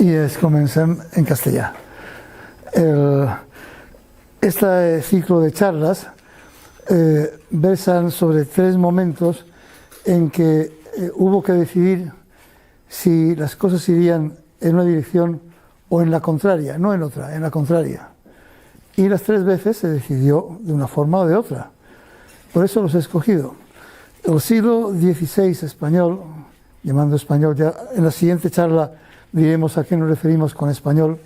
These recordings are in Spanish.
i es comencem en castellà. Este ciclo de charlas versan sobre 3 momentos en que hubo que decidir si las cosas irían en una dirección o en la contraria, no en otra, en la contraria. Y las 3 veces se decidió de una forma o de otra. Por eso los he escogido. El siglo XVI español, llamando español, ya en la siguiente charla diremos a qué nos referimos con español,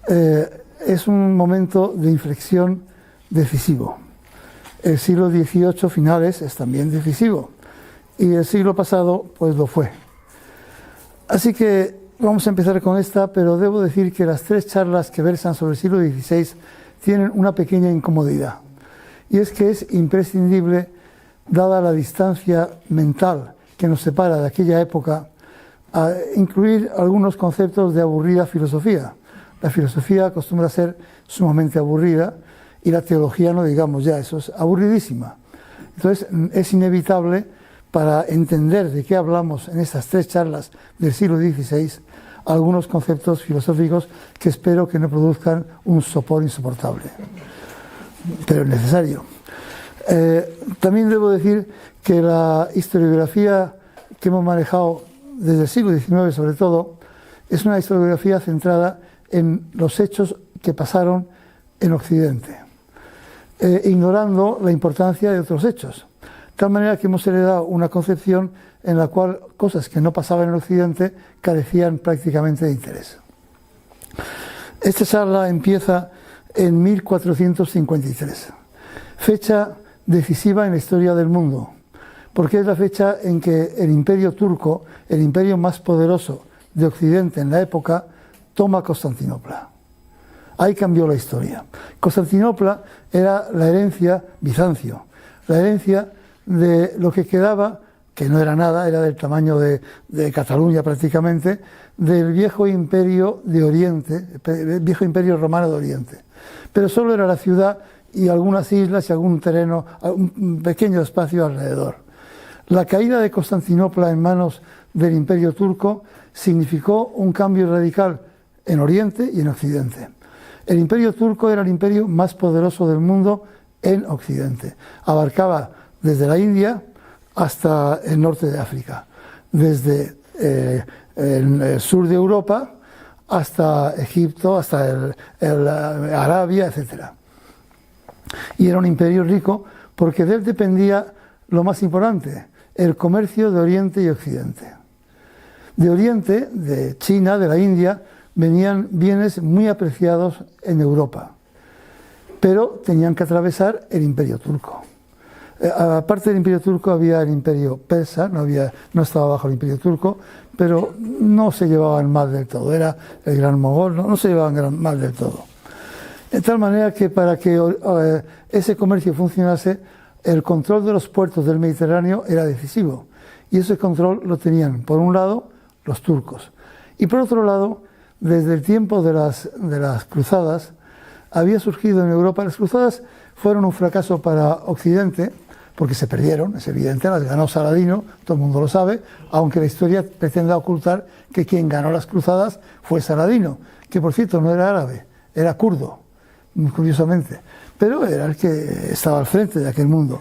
es un momento de inflexión decisivo. El siglo XVIII finales es también decisivo y el siglo pasado pues lo fue. Así que vamos a empezar con esta, pero debo decir que las 3 charlas que versan sobre el siglo XVI tienen una pequeña incomodidad, y es que es imprescindible, dada la distancia mental que nos separa de aquella época, a incluir algunos conceptos de aburrida filosofía. La filosofía acostumbra a ser sumamente aburrida y la teología no digamos ya, eso es aburridísima. Entonces es inevitable, para entender de qué hablamos en estas 3 charlas del siglo XVI, algunos conceptos filosóficos que espero que no produzcan un sopor insoportable, pero es necesario. También debo decir que la historiografía que hemos manejado desde el siglo XIX sobre todo es una historiografía centrada en los hechos que pasaron en Occidente, ignorando la importancia de otros hechos. De tal manera que hemos heredado una concepción en la cual cosas que no pasaban en Occidente carecían prácticamente de interés. Esta charla empieza en 1453, fecha decisiva en la historia del mundo, porque es la fecha en que el imperio turco, el imperio más poderoso de Occidente en la época, toma Constantinopla. Ahí cambió la historia. Constantinopla era la herencia, Bizancio, la herencia de lo que quedaba, que no era nada, era del tamaño de Cataluña prácticamente, del viejo imperio de Oriente, el viejo imperio romano de Oriente. Pero solo era la ciudad y algunas islas y algún terreno, un pequeño espacio alrededor. La caída de Constantinopla en manos del imperio turco significó un cambio radical en Oriente y en Occidente. El imperio turco era el imperio más poderoso del mundo en Occidente. Abarcaba desde la India hasta el norte de África, desde el sur de Europa hasta Egipto, hasta Arabia, etc. Y era un imperio rico porque de él dependía lo más importante, el comercio de Oriente y Occidente. De Oriente, de China, de la India, venían bienes muy apreciados en Europa, pero tenían que atravesar el imperio turco. Aparte del imperio turco había el imperio persa, no estaba bajo el imperio turco, pero no se llevaban mal del todo, era el gran mogol, no se llevaban mal del todo. De tal manera que para que ese comercio funcionase, el control de los puertos del Mediterráneo era decisivo, y ese control lo tenían, por un lado, los turcos, y por otro lado, desde el tiempo de las cruzadas, había surgido en Europa. Las cruzadas fueron un fracaso para Occidente, porque se perdieron, es evidente, las ganó Saladino, todo el mundo lo sabe, aunque la historia pretenda ocultar que quien ganó las cruzadas fue Saladino, que por cierto no era árabe, era kurdo, muy curiosamente, pero era el que estaba al frente de aquel mundo.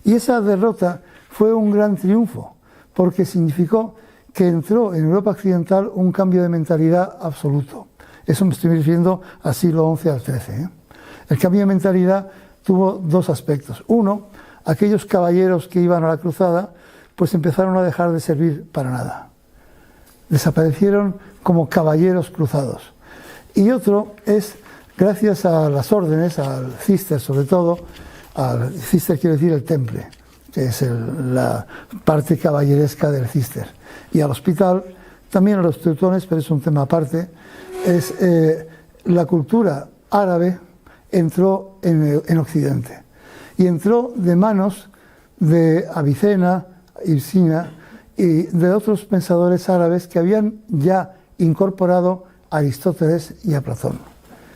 Y esa derrota fue un gran triunfo, porque significó que entró en Europa occidental un cambio de mentalidad absoluto. Eso me estoy refiriendo al siglo XI al XIII. El cambio de mentalidad tuvo 2 aspectos. Uno, aquellos caballeros que iban a la cruzada, pues empezaron a dejar de servir para nada. Desaparecieron como caballeros cruzados. Y otro es, gracias a las órdenes, al Cister sobre todo, al Cister quiero decir el Temple, que es la parte caballeresca del Cister, y al hospital, también a los teutones, pero es un tema aparte, es la cultura árabe entró en Occidente, y entró de manos de Avicena, Ibsina y de otros pensadores árabes que habían ya incorporado a Aristóteles y a Platón.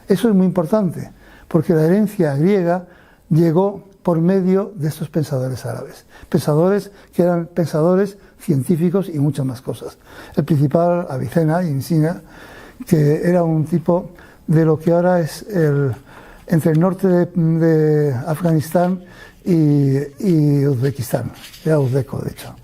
Eso es muy importante, porque la herencia griega llegó por medio de estos pensadores árabes. Pensadores que eran pensadores científicos y muchas más cosas. El principal, Avicena, Ibn Sina, que era un tipo de lo que ahora es entre el norte de Afganistán y Uzbekistán. Era uzbeco, de hecho.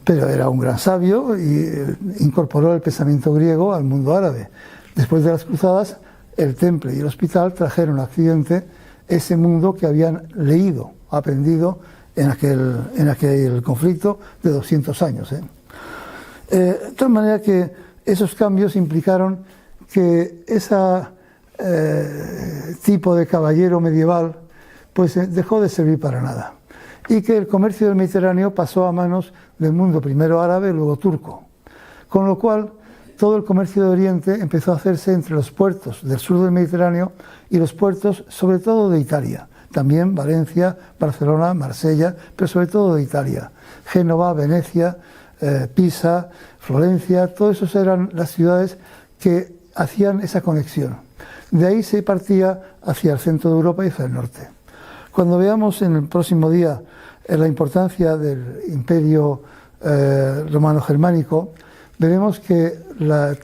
Pero era un gran sabio y incorporó el pensamiento griego al mundo árabe. Después de las cruzadas, el temple y el hospital trajeron a Occidente ese mundo que habían leído, aprendido en aquel conflicto de 200 años. De tal manera que esos cambios implicaron que ese tipo de caballero medieval pues dejó de servir para nada y que el comercio del Mediterráneo pasó a manos del mundo primero árabe, luego turco, con lo cual todo el comercio de Oriente empezó a hacerse entre los puertos del sur del Mediterráneo y los puertos sobre todo de Italia, también Valencia, Barcelona, Marsella, pero sobre todo de Italia, Génova, Venecia, Pisa, Florencia, todas esas eran las ciudades que hacían esa conexión. De ahí se partía hacia el centro de Europa y hacia el norte. Cuando veamos en el próximo día la importancia del imperio romano-germánico, veremos que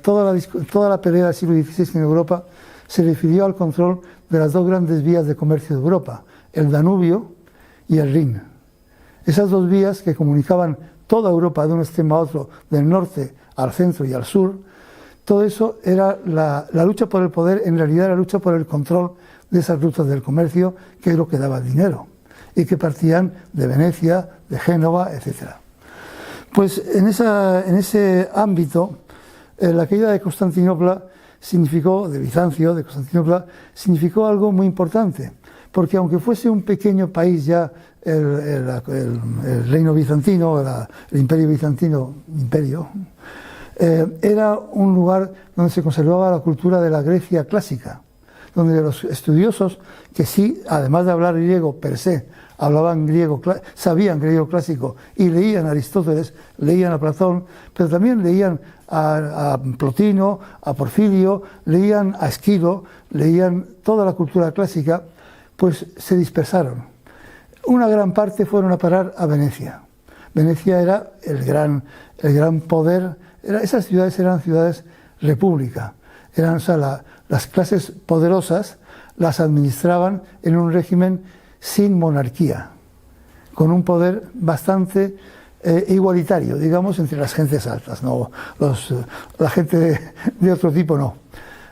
toda la pelea del siglo XVI en Europa se refirió al control de las dos grandes vías de comercio de Europa, el Danubio y el Rin. Esas dos vías que comunicaban toda Europa de un extremo a otro, del norte al centro y al sur, todo eso era la lucha por el poder, en realidad la lucha por el control de esas rutas del comercio, que es lo que daba el dinero, y que partían de Venecia, de Génova, etc. Pues en ese ámbito, la caída de Constantinopla de Constantinopla, significó algo muy importante, porque aunque fuese un pequeño país ya, el reino bizantino, el imperio bizantino, era un lugar donde se conservaba la cultura de la Grecia clásica, donde los estudiosos, que sí, además de hablar griego per se, sabían griego clásico y leían a Aristóteles, leían a Platón, pero también leían a Plotino, a Porfirio, leían a Esquilo, leían toda la cultura clásica, pues se dispersaron. Una gran parte fueron a parar a Venecia. Venecia era el gran poder, esas ciudades eran ciudades república, las clases poderosas las administraban en un régimen sin monarquía, con un poder bastante igualitario, digamos, entre las gentes altas, no la gente de otro tipo no.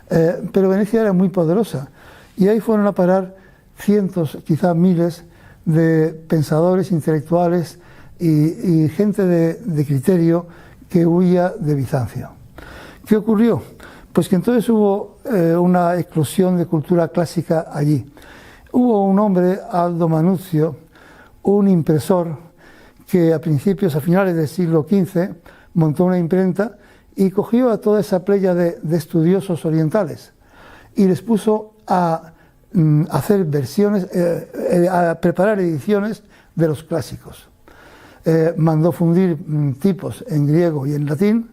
Pero Venecia era muy poderosa y ahí fueron a parar cientos, quizá miles, de pensadores intelectuales y gente de criterio que huía de Bizancio. ¿Qué ocurrió? Pues que entonces hubo una eclosión de cultura clásica allí. Hubo un hombre, Aldo Manuzio, un impresor, que a finales del siglo XV, montó una imprenta y cogió a toda esa playa de estudiosos orientales y les puso a hacer versiones, a preparar ediciones de los clásicos. Mandó fundir tipos en griego y en latín,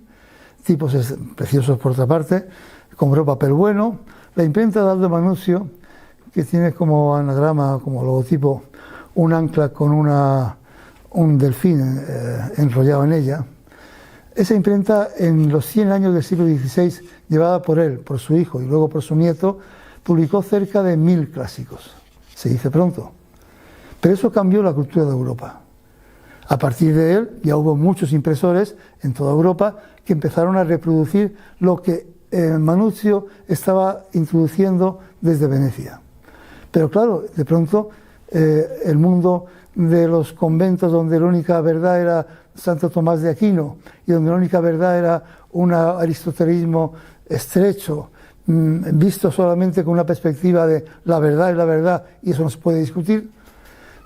tipos preciosos por otra parte, compró papel bueno. La imprenta de Aldo Manuzio, que tiene como anagrama, como logotipo, un ancla con un delfín enrollado en ella. Esa imprenta, en los 100 años del siglo XVI, llevada por él, por su hijo y luego por su nieto, publicó cerca de 1000 clásicos. Se dice pronto. Pero eso cambió la cultura de Europa. A partir de él ya hubo muchos impresores en toda Europa que empezaron a reproducir lo que Manuzio estaba introduciendo desde Venecia. Pero claro, de pronto el mundo de los conventos donde la única verdad era Santo Tomás de Aquino y donde la única verdad era un aristotelismo estrecho, visto solamente con una perspectiva de la verdad es la verdad y eso no se puede discutir,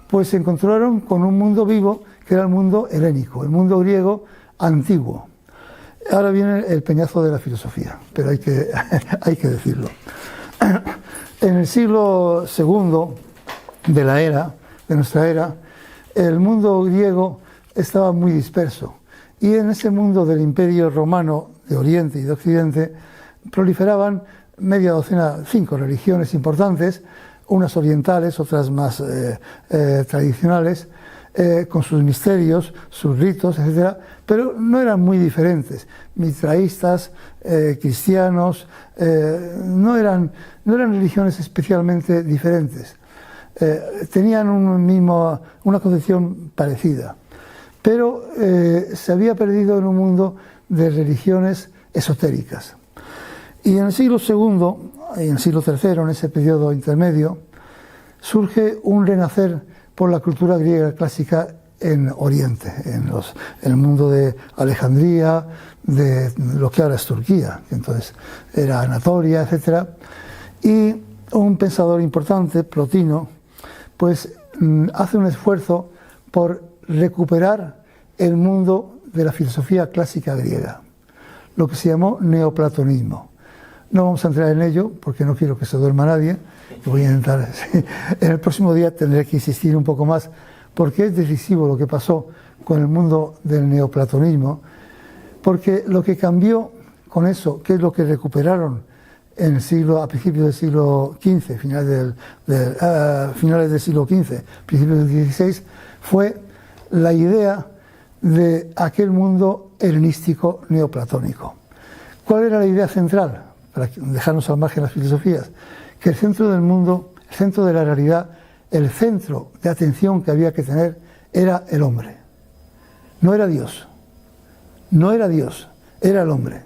pues se encontraron con un mundo vivo que era el mundo helénico, el mundo griego antiguo. Ahora viene el peñazo de la filosofía, pero hay que decirlo. En el siglo II de nuestra era, el mundo griego estaba muy disperso y en ese mundo del imperio romano de Oriente y de Occidente proliferaban 5 religiones importantes, unas orientales, otras más tradicionales, con sus misterios, sus ritos, etcétera, pero no eran muy diferentes. Mitraístas, cristianos, no eran religiones especialmente diferentes. Tenían una concepción parecida, pero se había perdido en un mundo de religiones esotéricas. Y en el siglo II y en el siglo III, en ese periodo intermedio, surge un renacer por la cultura griega clásica en Oriente, en el mundo de Alejandría, de lo que ahora es Turquía, que entonces era Anatolia, etc. Y un pensador importante, Plotino, pues hace un esfuerzo por recuperar el mundo de la filosofía clásica griega, lo que se llamó neoplatonismo. No vamos a entrar en ello porque no quiero que se duerma nadie. Voy a intentar, en el próximo día tendré que insistir un poco más, porque es decisivo lo que pasó con el mundo del neoplatonismo, porque lo que cambió con eso, que es lo que recuperaron a principios del siglo XV, finales del siglo XV, principios del XVI, fue la idea de aquel mundo helenístico neoplatónico. ¿Cuál era la idea central? Para dejarnos al margen las filosofías, que el centro del mundo, el centro de la realidad, el centro de atención que había que tener era el hombre. No era Dios. No era Dios, era el hombre.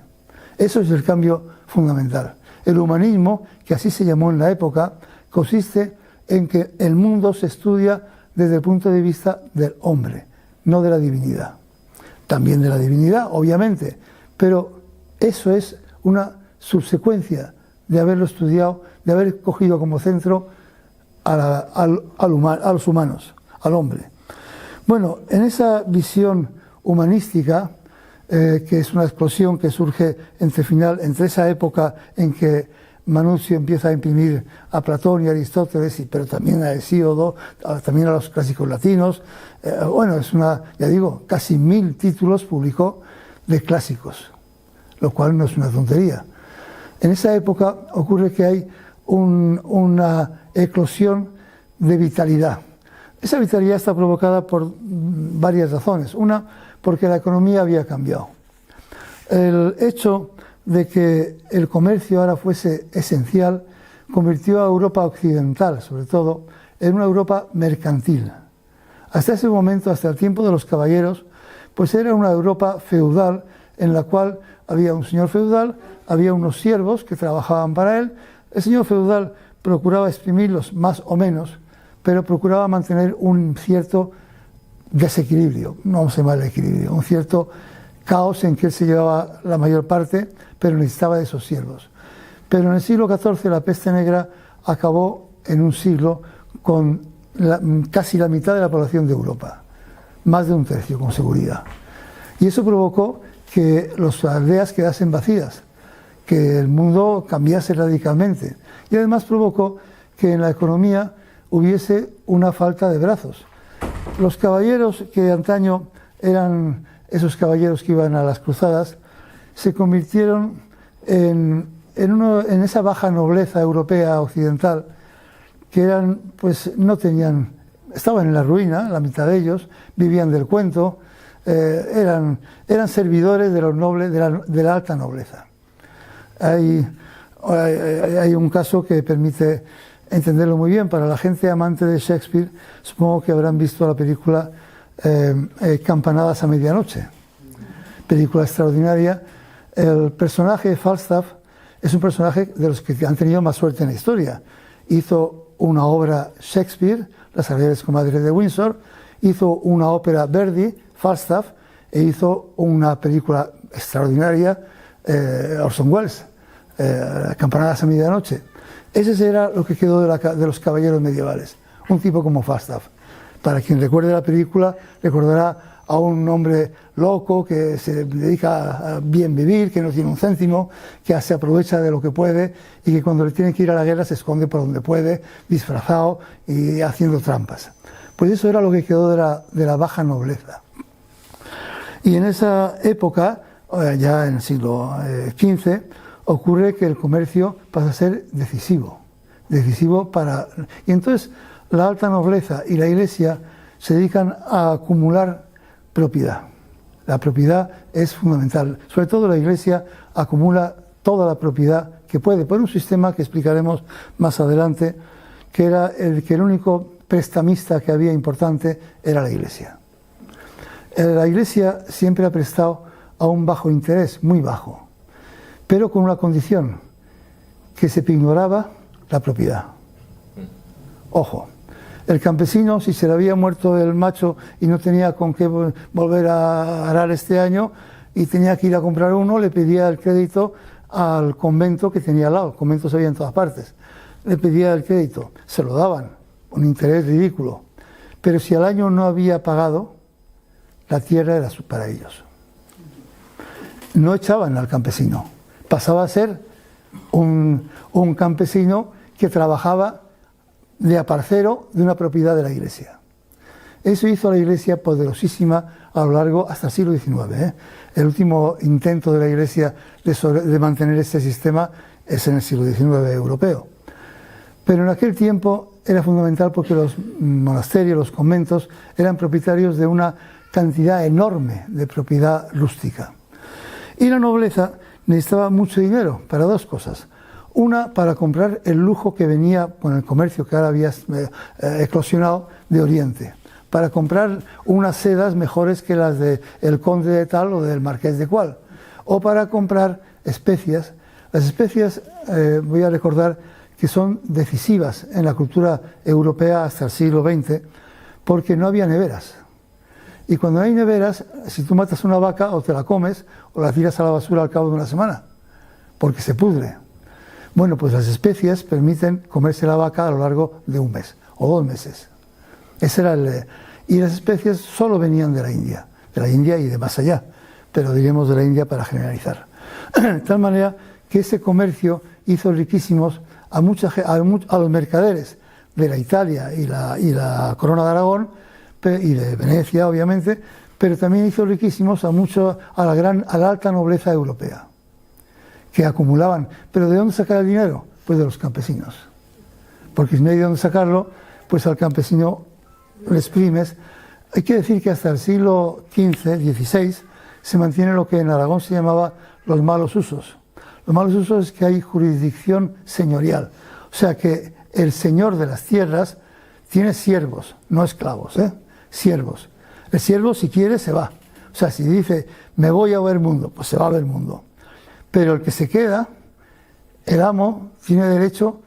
Eso es el cambio fundamental. El humanismo, que así se llamó en la época, consiste en que el mundo se estudia desde el punto de vista del hombre, no de la divinidad. También de la divinidad, obviamente, pero eso es una subsecuencia de haberlo estudiado, de haber cogido como centro a los humanos, al hombre. Bueno, en esa visión humanística, que es una explosión que surge entre esa época en que Manuzio empieza a imprimir a Platón y a Aristóteles, pero también a Hesíodo, también a los clásicos latinos. Bueno, es ya digo, casi 1000 títulos publicó de clásicos, lo cual no es una tontería. En esa época ocurre que hay una eclosión de vitalidad. Esa vitalidad está provocada por varias razones. Una, porque la economía había cambiado. El hecho de que el comercio ahora fuese esencial convirtió a Europa occidental, sobre todo, en una Europa mercantil. Hasta ese momento, hasta el tiempo de los caballeros, pues era una Europa feudal en la cual había un señor feudal, había unos siervos que trabajaban para él. El señor feudal procuraba exprimirlos más o menos, pero procuraba mantener un cierto desequilibrio, no vamos a llamarle equilibrio, un cierto caos en que él se llevaba la mayor parte, pero necesitaba de esos siervos. Pero en el siglo XIV la peste negra acabó en un siglo con casi la mitad de la población de Europa, más de un tercio con seguridad. Y eso provocó que las aldeas quedasen vacías, que el mundo cambiase radicalmente. Y además provocó que en la economía hubiese una falta de brazos. Los caballeros que antaño eran esos caballeros que iban a las cruzadas, se convirtieron en esa baja nobleza europea occidental, que estaban en la ruina, la mitad de ellos, vivían del cuento, eran servidores de los nobles, de la alta nobleza. Hay un caso que permite entenderlo muy bien. Para la gente amante de Shakespeare, supongo que habrán visto la película Campanadas a medianoche, película extraordinaria. El personaje Falstaff es un personaje de los que han tenido más suerte en la historia. Hizo una obra Shakespeare, Las Alegres Comadres de Windsor, hizo una ópera Verdi, Falstaff, e hizo una película extraordinaria, Orson Welles, Campanadas a medianoche. Ese era lo que quedó de los caballeros medievales, un tipo como Falstaff. Para quien recuerde la película, recordará a un hombre loco que se dedica a bien vivir, que no tiene un céntimo, que se aprovecha de lo que puede y que cuando le tiene que ir a la guerra se esconde por donde puede, disfrazado y haciendo trampas. Pues eso era lo que quedó de la baja nobleza. Y en esa época, ya en el siglo XV, ocurre que el comercio pasa a ser decisivo. decisivo para... Y entonces la alta nobleza y la Iglesia se dedican a acumular propiedad. La propiedad es fundamental. Sobre todo la Iglesia acumula toda la propiedad que puede, por un sistema que explicaremos más adelante, que era el único prestamista que había importante era la Iglesia. La Iglesia siempre ha prestado a un bajo interés, muy bajo, pero con una condición, que se pignoraba la propiedad. Ojo, el campesino, si se le había muerto el macho y no tenía con qué volver a arar este año y tenía que ir a comprar uno, le pedía el crédito al convento que tenía al lado. Conventos había en todas partes. Le pedía el crédito, se lo daban, un interés ridículo. Pero si al año no había pagado, la tierra era para ellos. No echaban al campesino, pasaba a ser un campesino que trabajaba de aparcero de una propiedad de la Iglesia. Eso hizo a la Iglesia poderosísima a lo largo hasta el siglo XIX. El último intento de la Iglesia de mantener este sistema es en el siglo XIX europeo. Pero en aquel tiempo era fundamental porque los monasterios, los conventos, eran propietarios de una cantidad enorme de propiedad rústica. Y la nobleza necesitaba mucho dinero para dos cosas. Una, para comprar el lujo que venía con el comercio que ahora había eclosionado de Oriente, para comprar unas sedas mejores que las del conde de tal o del marqués de cual, o para comprar especias. Las especias, voy a recordar, que son decisivas en la cultura europea hasta el siglo XX, porque no había neveras. Y cuando no hay neveras, si tú matas una vaca, o te la comes, o la tiras a la basura al cabo de una semana, porque se pudre. Bueno, pues las especias permiten comerse la vaca a lo largo de un mes, o 2 meses. Ese era y las especias solo venían de la India y de más allá, pero diremos de la India para generalizar. De tal manera que ese comercio hizo riquísimos a los mercaderes de la Italia y la Corona de Aragón, y de Venecia, obviamente, pero también hizo riquísimos a la alta nobleza europea, que acumulaban. ¿Pero de dónde sacar el dinero? Pues de los campesinos. Porque si no hay de dónde sacarlo, pues al campesino le exprimes. Hay que decir que hasta el siglo XV, XVI, se mantiene lo que en Aragón se llamaba los malos usos. Los malos usos es que hay jurisdicción señorial. O sea que el señor de las tierras tiene siervos, no esclavos, siervos. El siervo, si quiere, se va. O sea, si dice, me voy a ver mundo, pues se va a ver mundo. Pero el que se queda, el amo, tiene derecho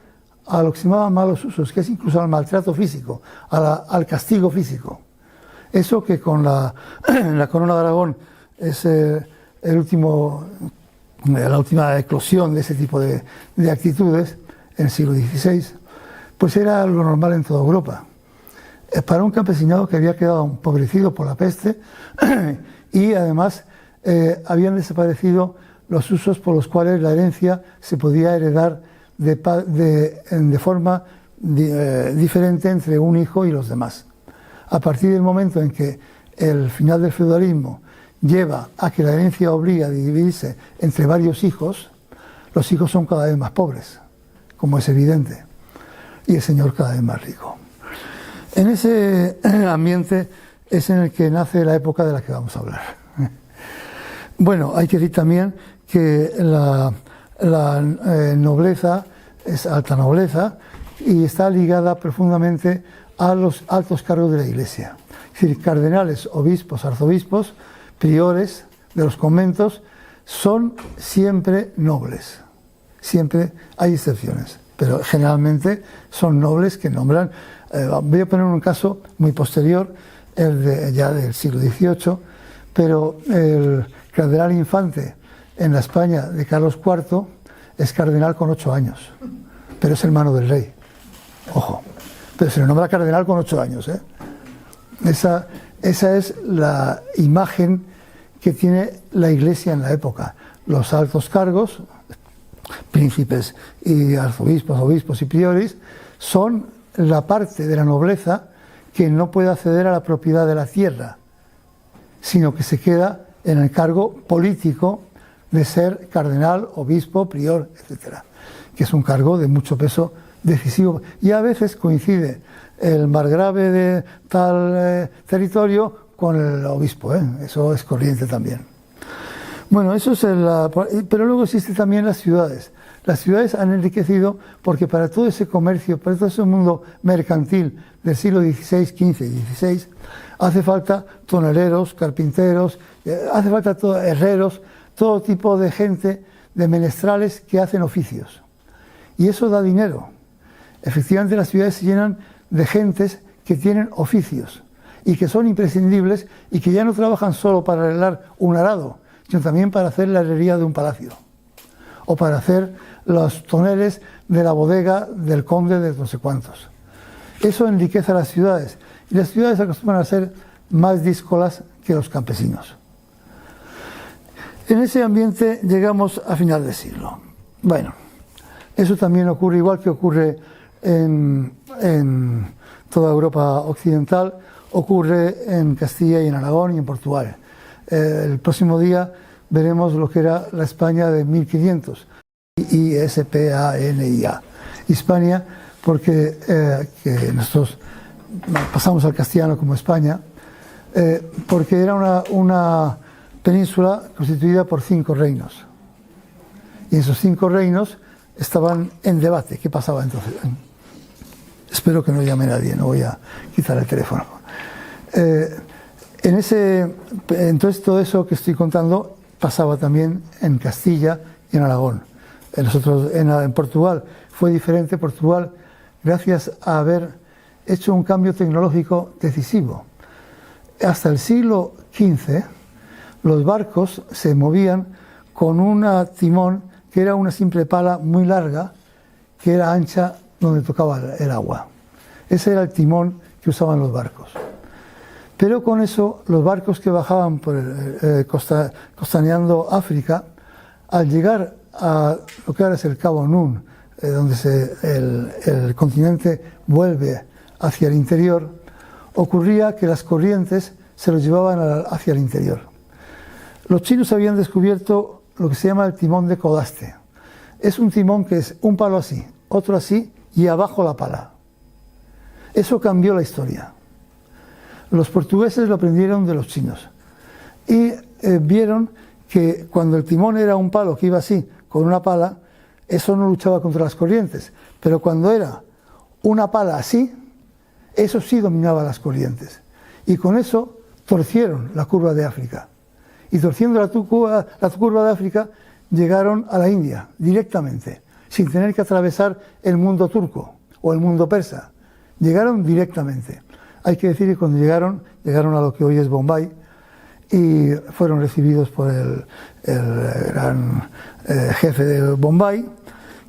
a lo que se llamaban malos usos, que es incluso al maltrato físico, al castigo físico. Eso que con la Corona de Aragón es la última eclosión de ese tipo de actitudes, en el siglo XVI, pues era algo normal en toda Europa. Para un campesinado que había quedado empobrecido por la peste y además habían desaparecido los usos por los cuales la herencia se podía heredar de forma diferente entre un hijo y los demás. A partir del momento en que el final del feudalismo lleva a que la herencia obliga a dividirse entre varios hijos, los hijos son cada vez más pobres, como es evidente, y el señor cada vez más rico. En ese ambiente es en el que nace la época de la que vamos a hablar. Bueno, hay que decir también que la nobleza es alta nobleza y está ligada profundamente a los altos cargos de la Iglesia. Es decir, cardenales, obispos, arzobispos, priores de los conventos son siempre nobles. Siempre hay excepciones, pero generalmente son nobles que nombran. Voy a poner un caso muy posterior, ya del siglo XVIII, pero el cardenal Infante en la España de Carlos IV es cardenal con 8 años, pero es hermano del rey. Ojo, pero se le nombra cardenal con 8 años. Esa es la imagen que tiene la Iglesia en la época. Los altos cargos, príncipes y arzobispos, obispos y priores, son la parte de la nobleza que no puede acceder a la propiedad de la tierra, sino que se queda en el cargo político de ser cardenal, obispo, prior, etc., que es un cargo de mucho peso decisivo. Y a veces coincide el margrave de tal territorio con el obispo, eso es corriente también. Bueno, eso es pero luego existen también las ciudades. Las ciudades han enriquecido porque para todo ese comercio, para todo ese mundo mercantil del siglo XVI, XV y XVI, hace falta toneleros, carpinteros, hace falta herreros, todo tipo de gente, de menestrales que hacen oficios. Y eso da dinero. Efectivamente, las ciudades se llenan de gentes que tienen oficios y que son imprescindibles y que ya no trabajan solo para arreglar un arado, sino también para hacer la herrería de un palacio o para hacer los toneles de la bodega del conde de no sé cuántos. Eso enriquece a las ciudades y las ciudades acostumbran a ser más díscolas que los campesinos. En ese ambiente llegamos a final de siglo. Bueno, eso también ocurre igual que ocurre en toda Europa occidental, ocurre en Castilla y en Aragón y en Portugal. El próximo día veremos lo que era la España de 1500, I-S-P-A-N-I-A, Hispania, porque que nosotros pasamos al castellano como España, porque era una península constituida por 5 reinos. Y esos 5 reinos estaban en debate. ¿Qué pasaba entonces? Espero que no llame nadie, no voy a quitar el teléfono. Entonces todo eso que estoy contando pasaba también en Castilla y en Aragón. En Portugal fue diferente. Portugal, gracias a haber hecho un cambio tecnológico decisivo. Hasta el siglo XV, los barcos se movían con un timón que era una simple pala muy larga, que era ancha donde tocaba el agua. Ese era el timón que usaban los barcos. Pero con eso, los barcos que bajaban por costaneando África, al llegar a lo que ahora es el Cabo Nun, donde el continente vuelve hacia el interior, ocurría que las corrientes se los llevaban hacia el interior. Los chinos habían descubierto lo que se llama el timón de codaste. Es un timón que es un palo así, otro así y abajo la pala. Eso cambió la historia. Los portugueses lo aprendieron de los chinos y vieron que cuando el timón era un palo que iba así, con una pala, eso no luchaba contra las corrientes, pero cuando era una pala así, eso sí dominaba las corrientes. Y con eso torcieron la curva de África. Y torciendo la curva de África, llegaron a la India directamente, sin tener que atravesar el mundo turco o el mundo persa. Llegaron directamente. Hay que decir que cuando llegaron a lo que hoy es Bombay y fueron recibidos por el gran jefe de Bombay,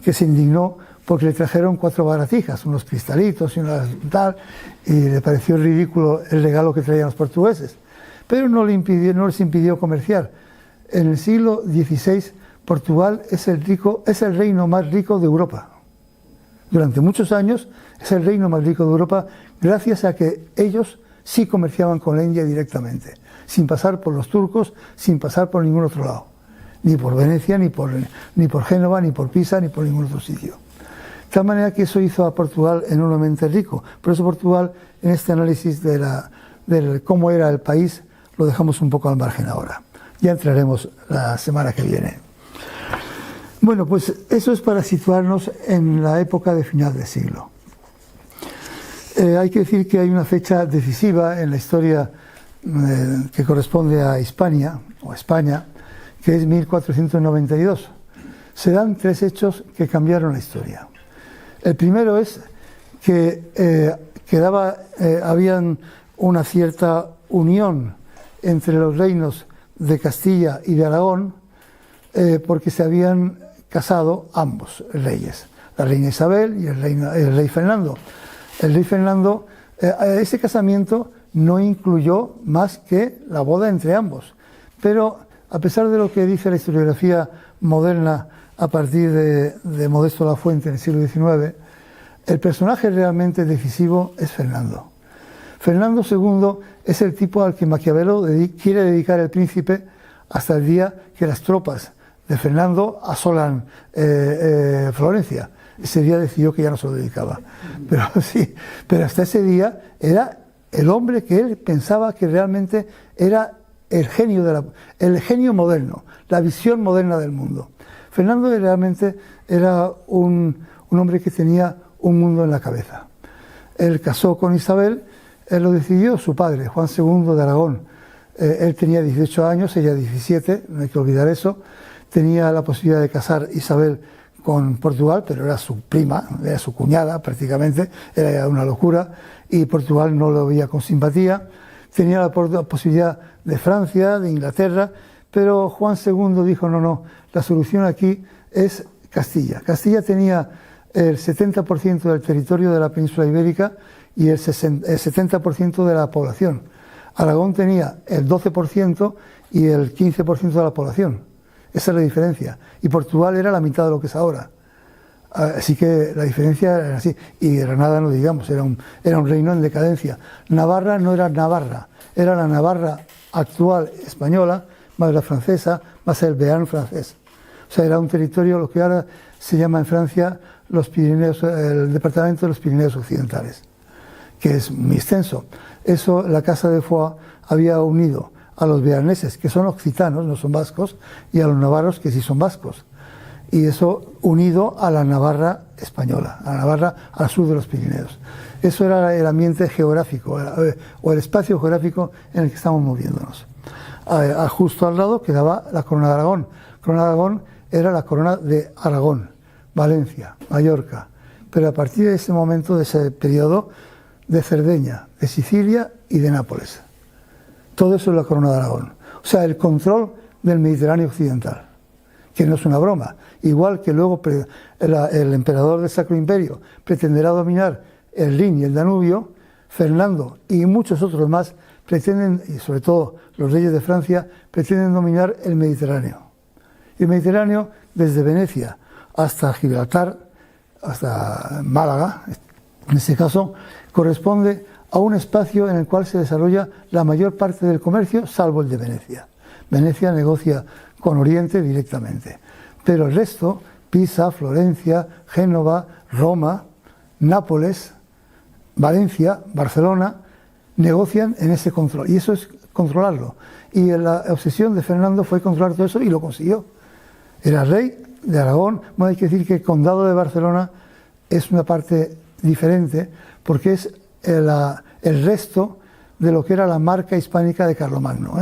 que se indignó porque le trajeron 4 baratijas, unos cristalitos y unas tal, y le pareció ridículo el regalo que traían los portugueses. Pero no les impidió comerciar. En el siglo XVI, Portugal es el reino más rico de Europa. Durante muchos años es el reino más rico de Europa gracias a que ellos sí comerciaban con la India directamente, sin pasar por los turcos, sin pasar por ningún otro lado. Ni por Venecia, ni por Génova, ni por Pisa, ni por ningún otro sitio. De tal manera que eso hizo a Portugal enormemente rico. Por eso Portugal, en este análisis de cómo era el país, lo dejamos un poco al margen ahora. Ya entraremos la semana que viene. Bueno, pues eso es para situarnos en la época de final de siglo. Hay que decir que hay una fecha decisiva en la historia que corresponde a Hispania, o España, que es 1492. Se dan 3 hechos que cambiaron la historia. El primero es que habían una cierta unión entre los reinos de Castilla y de Aragón, porque se habían casado ambos reyes, la reina Isabel y el rey Fernando. El rey Fernando, ese casamiento no incluyó más que la boda entre ambos, pero a pesar de lo que dice la historiografía moderna a partir de Modesto Lafuente en el siglo XIX, el personaje realmente decisivo es Fernando. Fernando II es el tipo al que Maquiavelo quiere dedicar el príncipe hasta el día que las tropas de Fernando asolan Florencia. Ese día decidió que ya no se lo dedicaba. Pero sí, pero hasta ese día era el hombre que él pensaba que realmente era el genio moderno, la visión moderna del mundo. Fernando realmente era un hombre que tenía un mundo en la cabeza. Él casó con Isabel, él lo decidió su padre, Juan II de Aragón. Él tenía 18 años, ella 17, no hay que olvidar eso. Tenía la posibilidad de casar Isabel con Portugal, pero era su prima, era su cuñada prácticamente, era una locura, y Portugal no lo veía con simpatía. Tenía la posibilidad de Francia, de Inglaterra, pero Juan II dijo, no, la solución aquí es Castilla. Castilla tenía el 70% del territorio de la península ibérica y el 70% de la población. Aragón tenía el 12% y el 15% de la población. Esa es la diferencia. Y Portugal era la mitad de lo que es ahora. Así que la diferencia era así. Y Granada, no digamos, era un reino en decadencia. Navarra no era Navarra, era la Navarra actual española, más la francesa, más el Béarn francés. O sea, era un territorio, lo que ahora se llama en Francia los Pirineos, el departamento de los Pirineos Occidentales, que es muy extenso. Eso, la Casa de Foix había unido a los bearneses, que son occitanos, no son vascos, y a los navarros, que sí son vascos. Y eso unido a la Navarra española, a la Navarra al sur de los Pirineos. Eso era el ambiente geográfico, o el espacio geográfico en el que estamos moviéndonos. Justo al lado quedaba la Corona de Aragón. La Corona de Aragón era la Corona de Aragón, Valencia, Mallorca. Pero a partir de ese momento, de ese periodo, de Cerdeña, de Sicilia y de Nápoles. Todo eso es la Corona de Aragón. O sea, el control del Mediterráneo occidental, que no es una broma. Igual que luego el emperador del Sacro Imperio pretenderá dominar el Rin y el Danubio, Fernando y muchos otros más pretenden, y sobre todo los reyes de Francia, pretenden dominar el Mediterráneo. Y el Mediterráneo, desde Venecia hasta Gibraltar, hasta Málaga, en este caso, corresponde a un espacio en el cual se desarrolla la mayor parte del comercio, salvo el de Venecia. Venecia negocia con Oriente directamente, pero el resto, Pisa, Florencia, Génova, Roma, Nápoles, Valencia, Barcelona, negocian en ese control, y eso es controlarlo. Y la obsesión de Fernando fue controlar todo eso, y lo consiguió. Era rey de Aragón. Bueno, hay que decir que el condado de Barcelona es una parte diferente, porque es el resto de lo que era la marca hispánica de Carlomagno.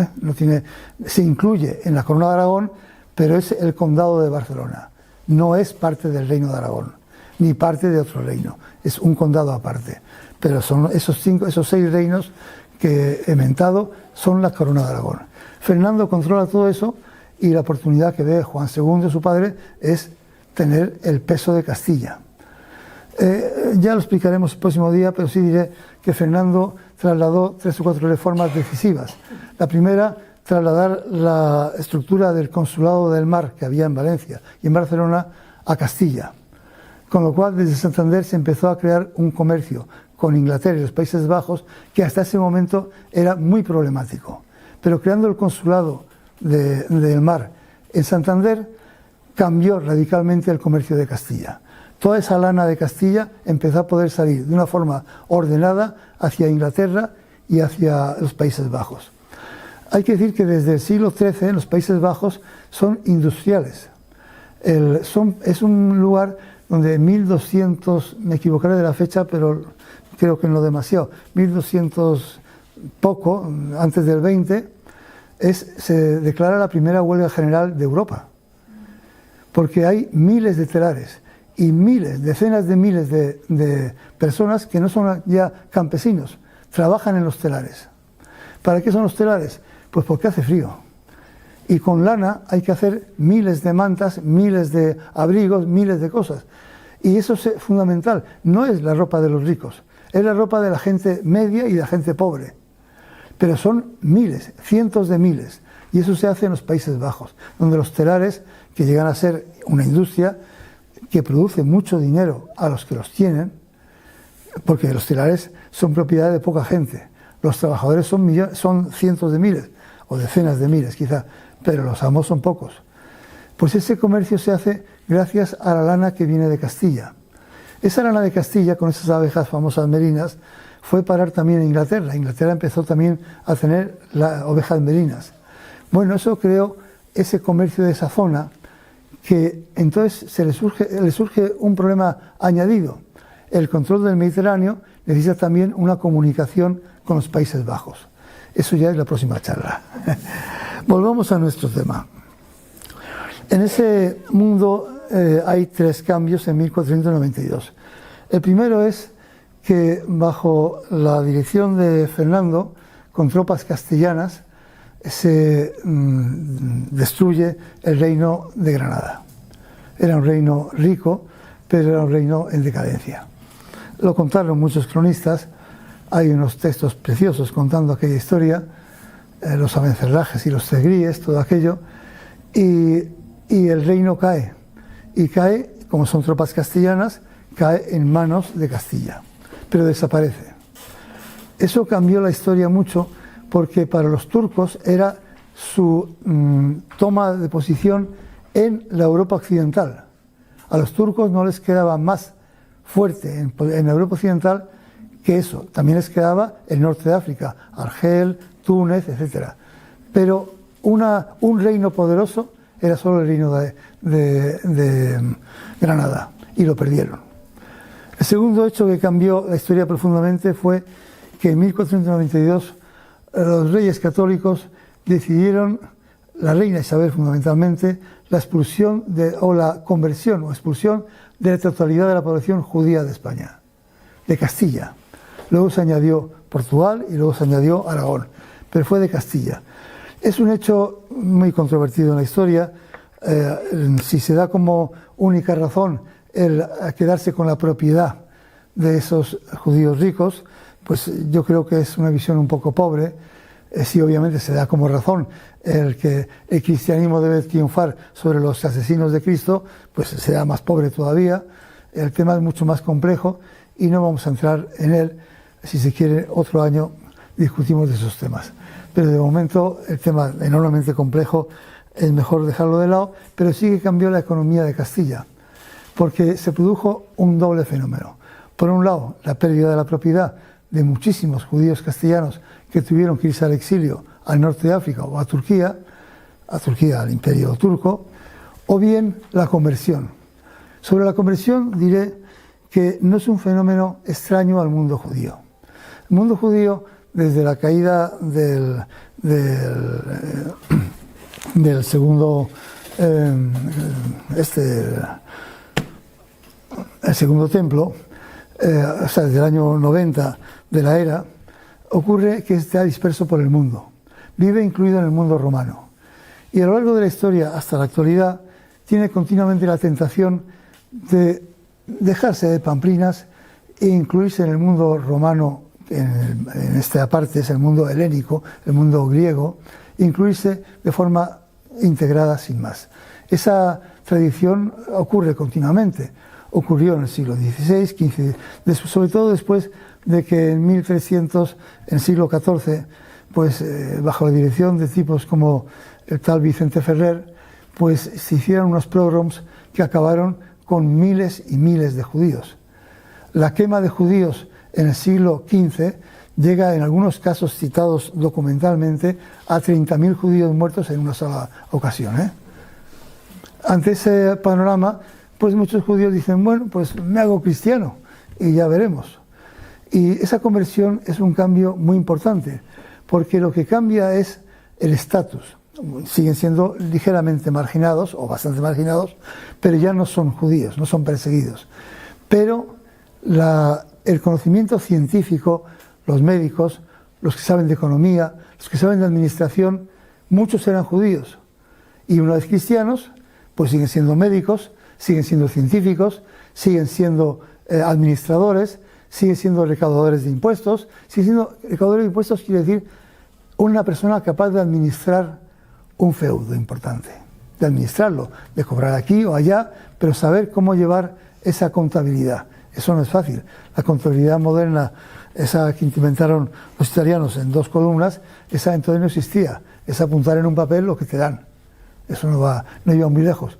Se incluye en la Corona de Aragón, pero es el condado de Barcelona. No es parte del reino de Aragón, ni parte de otro reino. Es un condado aparte. Pero son esos 6 reinos que he mentado, son la Corona de Aragón. Fernando controla todo eso, y la oportunidad que ve Juan II, su padre, es tener el peso de Castilla. Ya lo explicaremos el próximo día, pero sí diré que Fernando trasladó 3 o 4 reformas decisivas. La primera, trasladar la estructura del consulado del mar que había en Valencia y en Barcelona a Castilla. Con lo cual, desde Santander se empezó a crear un comercio con Inglaterra y los Países Bajos que hasta ese momento era muy problemático. Pero creando el consulado del mar en Santander, cambió radicalmente el comercio de Castilla. Toda esa lana de Castilla empezó a poder salir de una forma ordenada hacia Inglaterra y hacia los Países Bajos. Hay que decir que desde el siglo XIII los Países Bajos son industriales. Es un lugar donde en 1200, me equivocaré de la fecha, pero creo que no demasiado, 1200 poco, antes del 20, se declara la primera huelga general de Europa, porque hay miles de telares y decenas de miles de personas que no son ya campesinos, trabajan en los telares. ¿Para qué son los telares? Pues porque hace frío. Y con lana hay que hacer miles de mantas, miles de abrigos, miles de cosas. Y eso es fundamental. No es la ropa de los ricos, es la ropa de la gente media y de la gente pobre. Pero son miles, cientos de miles. Y eso se hace en los Países Bajos, donde los telares, que llegan a ser una industria que produce mucho dinero a los que los tienen, porque los telares son propiedad de poca gente. Los trabajadores son cientos de miles, o decenas de miles quizá, pero los amos son pocos. Pues ese comercio se hace gracias a la lana que viene de Castilla. Esa lana de Castilla, con esas abejas famosas merinas, fue parar también a Inglaterra. Inglaterra empezó también a tener ovejas merinas. Bueno, eso creó ese comercio de esa zona, que entonces le surge un problema añadido. El control del Mediterráneo necesita también una comunicación con los Países Bajos. Eso ya es la próxima charla. Volvamos a nuestro tema. En ese mundo hay tres cambios en 1492. El primero es que bajo la dirección de Fernando, con tropas castellanas, se destruye el reino de Granada. Era un reino rico, pero era un reino en decadencia. Lo contaron muchos cronistas, hay unos textos preciosos contando aquella historia, los abencerrajes y los segríes, todo aquello, y el reino cae. Y cae, como son tropas castellanas, cae en manos de Castilla, pero desaparece. Eso cambió la historia mucho, porque para los turcos era su toma de posición en la Europa occidental. A los turcos no les quedaba más fuerte en la Europa occidental que eso. También les quedaba el norte de África, Argel, Túnez, etc. Pero un reino poderoso era solo el reino de Granada, y lo perdieron. El segundo hecho que cambió la historia profundamente fue que en 1492 los reyes católicos decidieron, la reina Isabel fundamentalmente, la expulsión o la conversión o expulsión de la totalidad de la población judía de España, de Castilla. Luego se añadió Portugal y luego se añadió Aragón, pero fue de Castilla. Es un hecho muy controvertido en la historia. Si se da como única razón el quedarse con la propiedad de esos judíos ricos, pues yo creo que es una visión un poco pobre. Sí, obviamente se da como razón el que el cristianismo debe triunfar sobre los asesinos de Cristo, pues será más pobre todavía. El tema es mucho más complejo y no vamos a entrar en él. Si se quiere, otro año discutimos de esos temas. Pero de momento el tema enormemente complejo, es mejor dejarlo de lado, pero sí que cambió la economía de Castilla, porque se produjo un doble fenómeno. Por un lado, la pérdida de la propiedad de muchísimos judíos castellanos que tuvieron que irse al exilio al norte de África o a Turquía, al imperio turco, o bien la conversión. Sobre la conversión diré que no es un fenómeno extraño al mundo judío. El mundo judío, desde la caída del segundo, el segundo templo, o sea, desde el año 90 de la era, ocurre que está disperso por el mundo. Vive incluido en el mundo romano. Y a lo largo de la historia, hasta la actualidad, tiene continuamente la tentación de dejarse de pamplinas e incluirse en el mundo romano, en esta parte es el mundo helénico, el mundo griego, incluirse de forma integrada sin más. Esa tradición ocurre continuamente. Ocurrió en el siglo XVI, XV, sobre todo después de que en 1300, en el siglo XIV, pues bajo la dirección de tipos como el tal Vicente Ferrer, pues se hicieron unos pogroms que acabaron con miles y miles de judíos. La quema de judíos en el siglo XV llega, en algunos casos citados documentalmente, a 30.000 judíos muertos en una sola ocasión. Ante ese panorama, pues muchos judíos dicen, bueno, pues me hago cristiano y ya veremos. Y esa conversión es un cambio muy importante, porque lo que cambia es el estatus. Siguen siendo ligeramente marginados, o bastante marginados, pero ya no son judíos, no son perseguidos. Pero el conocimiento científico, los médicos, los que saben de economía, los que saben de administración, muchos eran judíos. Y una vez cristianos, pues siguen siendo médicos, siguen siendo científicos, siguen siendo administradores, siguen siendo recaudadores de impuestos. Siguen siendo recaudadores de impuestos quiere decir una persona capaz de administrar un feudo importante, de administrarlo, de cobrar aquí o allá, pero saber cómo llevar esa contabilidad. Eso no es fácil. La contabilidad moderna, esa que inventaron los italianos en 2 columnas, esa entonces no existía. Es apuntar en un papel lo que te dan. eso no iba muy lejos.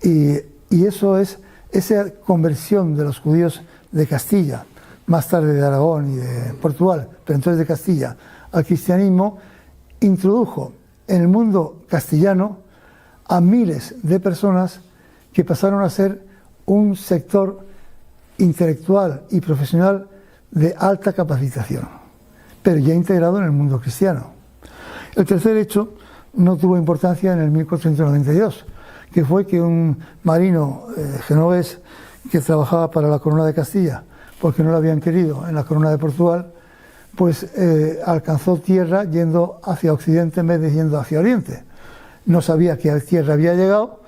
Y eso es esa conversión de los judíos de Castilla, más tarde de Aragón y de Portugal, pero entonces de Castilla, al cristianismo, introdujo en el mundo castellano a miles de personas que pasaron a ser un sector intelectual y profesional de alta capacitación, pero ya integrado en el mundo cristiano. El tercer hecho no tuvo importancia en el 1492, que fue que un marino genovés que trabajaba para la corona de Castilla, porque no lo habían querido en la corona de Portugal, pues alcanzó tierra yendo hacia occidente en vez de yendo hacia oriente. No sabía que tierra había llegado,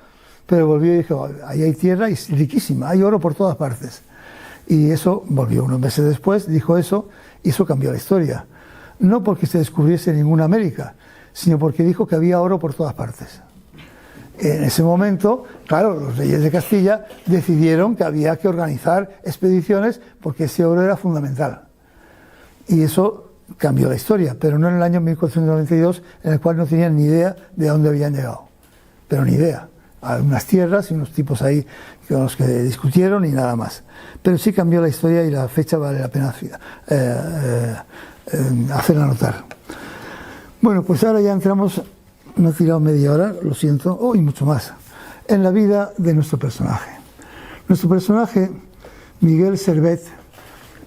pero volvió y dijo, ahí hay tierra y es riquísima, hay oro por todas partes. Y eso volvió unos meses después, dijo eso, y eso cambió la historia. No porque se descubriese ninguna América, sino porque dijo que había oro por todas partes. En ese momento, claro, los reyes de Castilla decidieron que había que organizar expediciones porque ese oro era fundamental. Y eso cambió la historia, pero no en el año 1492, en el cual no tenían ni idea de dónde habían llegado. Pero ni idea. Hay unas tierras y unos tipos ahí con los que discutieron y nada más. Pero sí cambió la historia y la fecha vale la pena hacerla notar. Bueno, pues ahora ya entramos, no he tirado media hora, lo siento, y mucho más, en la vida de nuestro personaje. Nuestro personaje, Miguel Servet,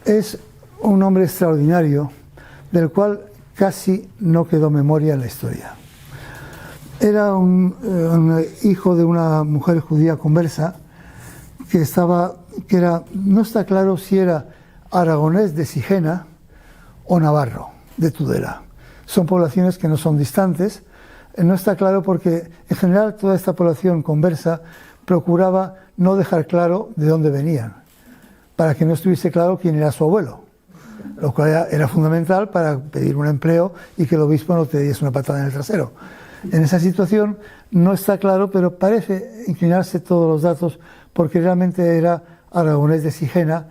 es un hombre extraordinario, del cual casi no quedó memoria en la historia. Era un hijo de una mujer judía conversa, no está claro si era aragonés de Sigena o navarro de Tudela. Son poblaciones que no son distantes. No está claro porque en general toda esta población conversa procuraba no dejar claro de dónde venían, para que no estuviese claro quién era su abuelo, lo cual era fundamental para pedir un empleo y que el obispo no te diese una patada en el trasero. En esa situación no está claro, pero parece inclinarse todos los datos porque realmente era aragonés de Sigena,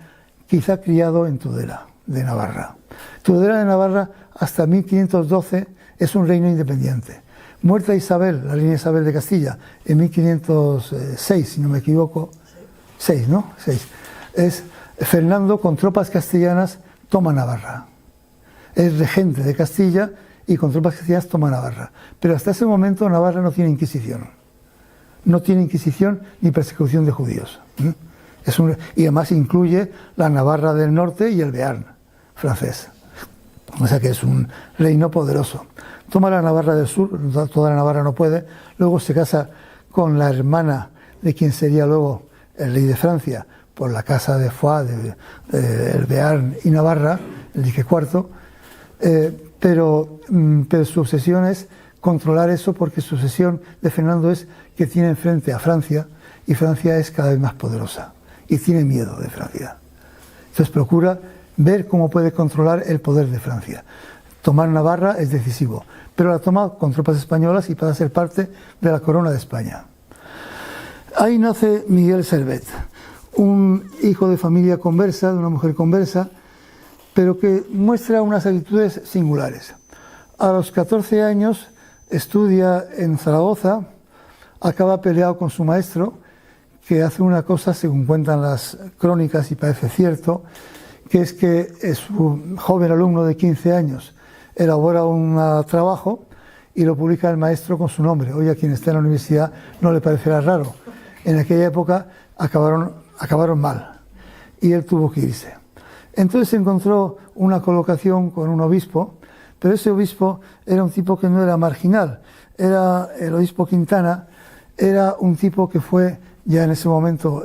quizá criado en Tudela de Navarra. Tudela de Navarra hasta 1512 es un reino independiente. Muerta Isabel, la reina Isabel de Castilla, en 1506, si no me equivoco, 6, ¿no? 6. Es Fernando, con tropas castellanas, toma Navarra. Es regente de Castilla y con tropas castellanas toma Navarra. Pero hasta ese momento Navarra no tiene Inquisición. No tiene Inquisición ni persecución de judíos. Y además incluye la Navarra del norte y el Bearn francés. O sea que es un reino poderoso. Toma la Navarra del sur, toda la Navarra no puede, luego se casa con la hermana de quien sería luego el rey de Francia, por la casa de Foix, el Bearn y Navarra, el Enrique IV, pero su obsesión es controlar eso, porque su obsesión de Fernando es que tiene enfrente a Francia, y Francia es cada vez más poderosa, y tiene miedo de Francia. Entonces procura ver cómo puede controlar el poder de Francia. Tomar Navarra es decisivo, pero la toma con tropas españolas y para ser parte de la corona de España. Ahí nace Miguel Servet, un hijo de familia conversa, de una mujer conversa, pero que muestra unas actitudes singulares. A los 14 años estudia en Zaragoza, acaba peleado con su maestro, que hace una cosa, según cuentan las crónicas y parece cierto, que es que su joven alumno de 15 años elabora un trabajo y lo publica el maestro con su nombre. Hoy a quien está en la universidad no le parecerá raro. En aquella época acabaron mal y él tuvo que irse. Entonces encontró una colocación con un obispo, pero ese obispo era un tipo que no era marginal, era el obispo Quintana, era un tipo que fue ya en ese momento,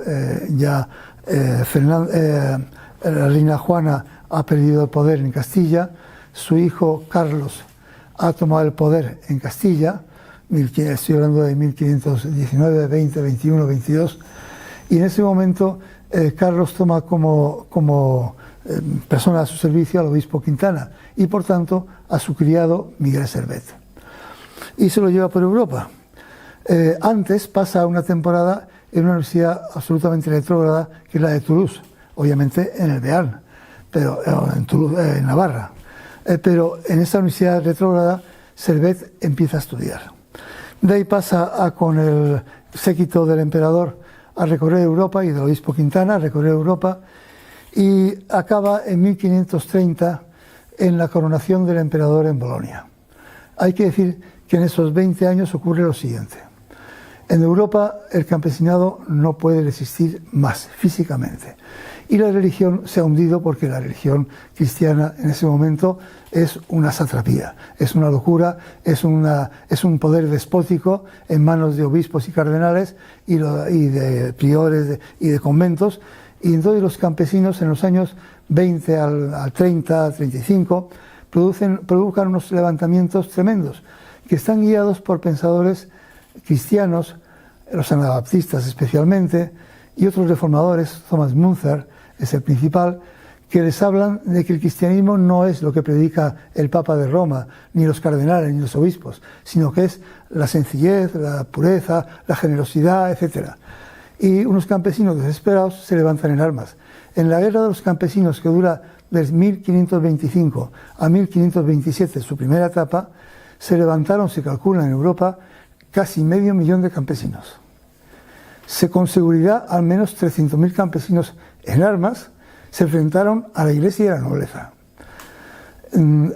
la reina Juana ha perdido el poder en Castilla, su hijo Carlos ha tomado el poder en Castilla, estoy hablando de 1519, 20, 21, 22, y en ese momento Carlos toma como persona a su servicio al obispo Quintana y por tanto a su criado Miguel Servet. Y se lo lleva por Europa. Antes pasa una temporada en una universidad absolutamente retrógrada, que es la de Toulouse, obviamente en el Bearn, pero en Navarra. Pero en esta universidad retrógrada, Servet empieza a estudiar. De ahí pasa con el séquito del emperador a recorrer Europa y del obispo Quintana a recorrer Europa, y acaba en 1530 en la coronación del emperador en Bolonia. Hay que decir que en esos 20 años ocurre lo siguiente. En Europa el campesinado no puede resistir más físicamente y la religión se ha hundido porque la religión cristiana en ese momento es una satrapía, es una locura, es un poder despótico en manos de obispos y cardenales y de priores y de conventos, y entonces los campesinos en los años 20 al 30, al 35 provocan unos levantamientos tremendos que están guiados por pensadores cristianos, los anabaptistas especialmente, y otros reformadores. Thomas Müntzer es el principal, que les hablan de que el cristianismo no es lo que predica el Papa de Roma, ni los cardenales, ni los obispos, sino que es la sencillez, la pureza, la generosidad, etc. Y unos campesinos desesperados se levantan en armas. En la guerra de los campesinos, que dura desde 1525 a 1527, su primera etapa, se levantaron, se calcula en Europa, casi 500.000 de campesinos. Con seguridad, al menos 300.000 campesinos en armas se enfrentaron a la Iglesia y a la nobleza.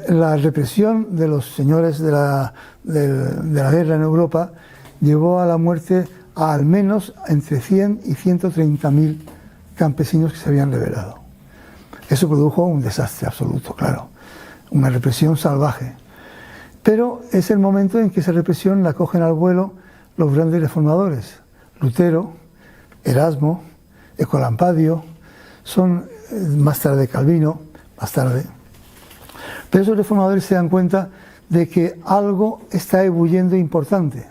La represión de los señores de la guerra en Europa llevó a la muerte a al menos entre 100 y 130.000 campesinos que se habían rebelado. Eso produjo un desastre absoluto, claro, una represión salvaje. Pero es el momento en que esa represión la cogen al vuelo los grandes reformadores. Lutero, Erasmo, Ecolampadio, son más tarde Calvino, más tarde. Pero esos reformadores se dan cuenta de que algo está ebulliendo importante.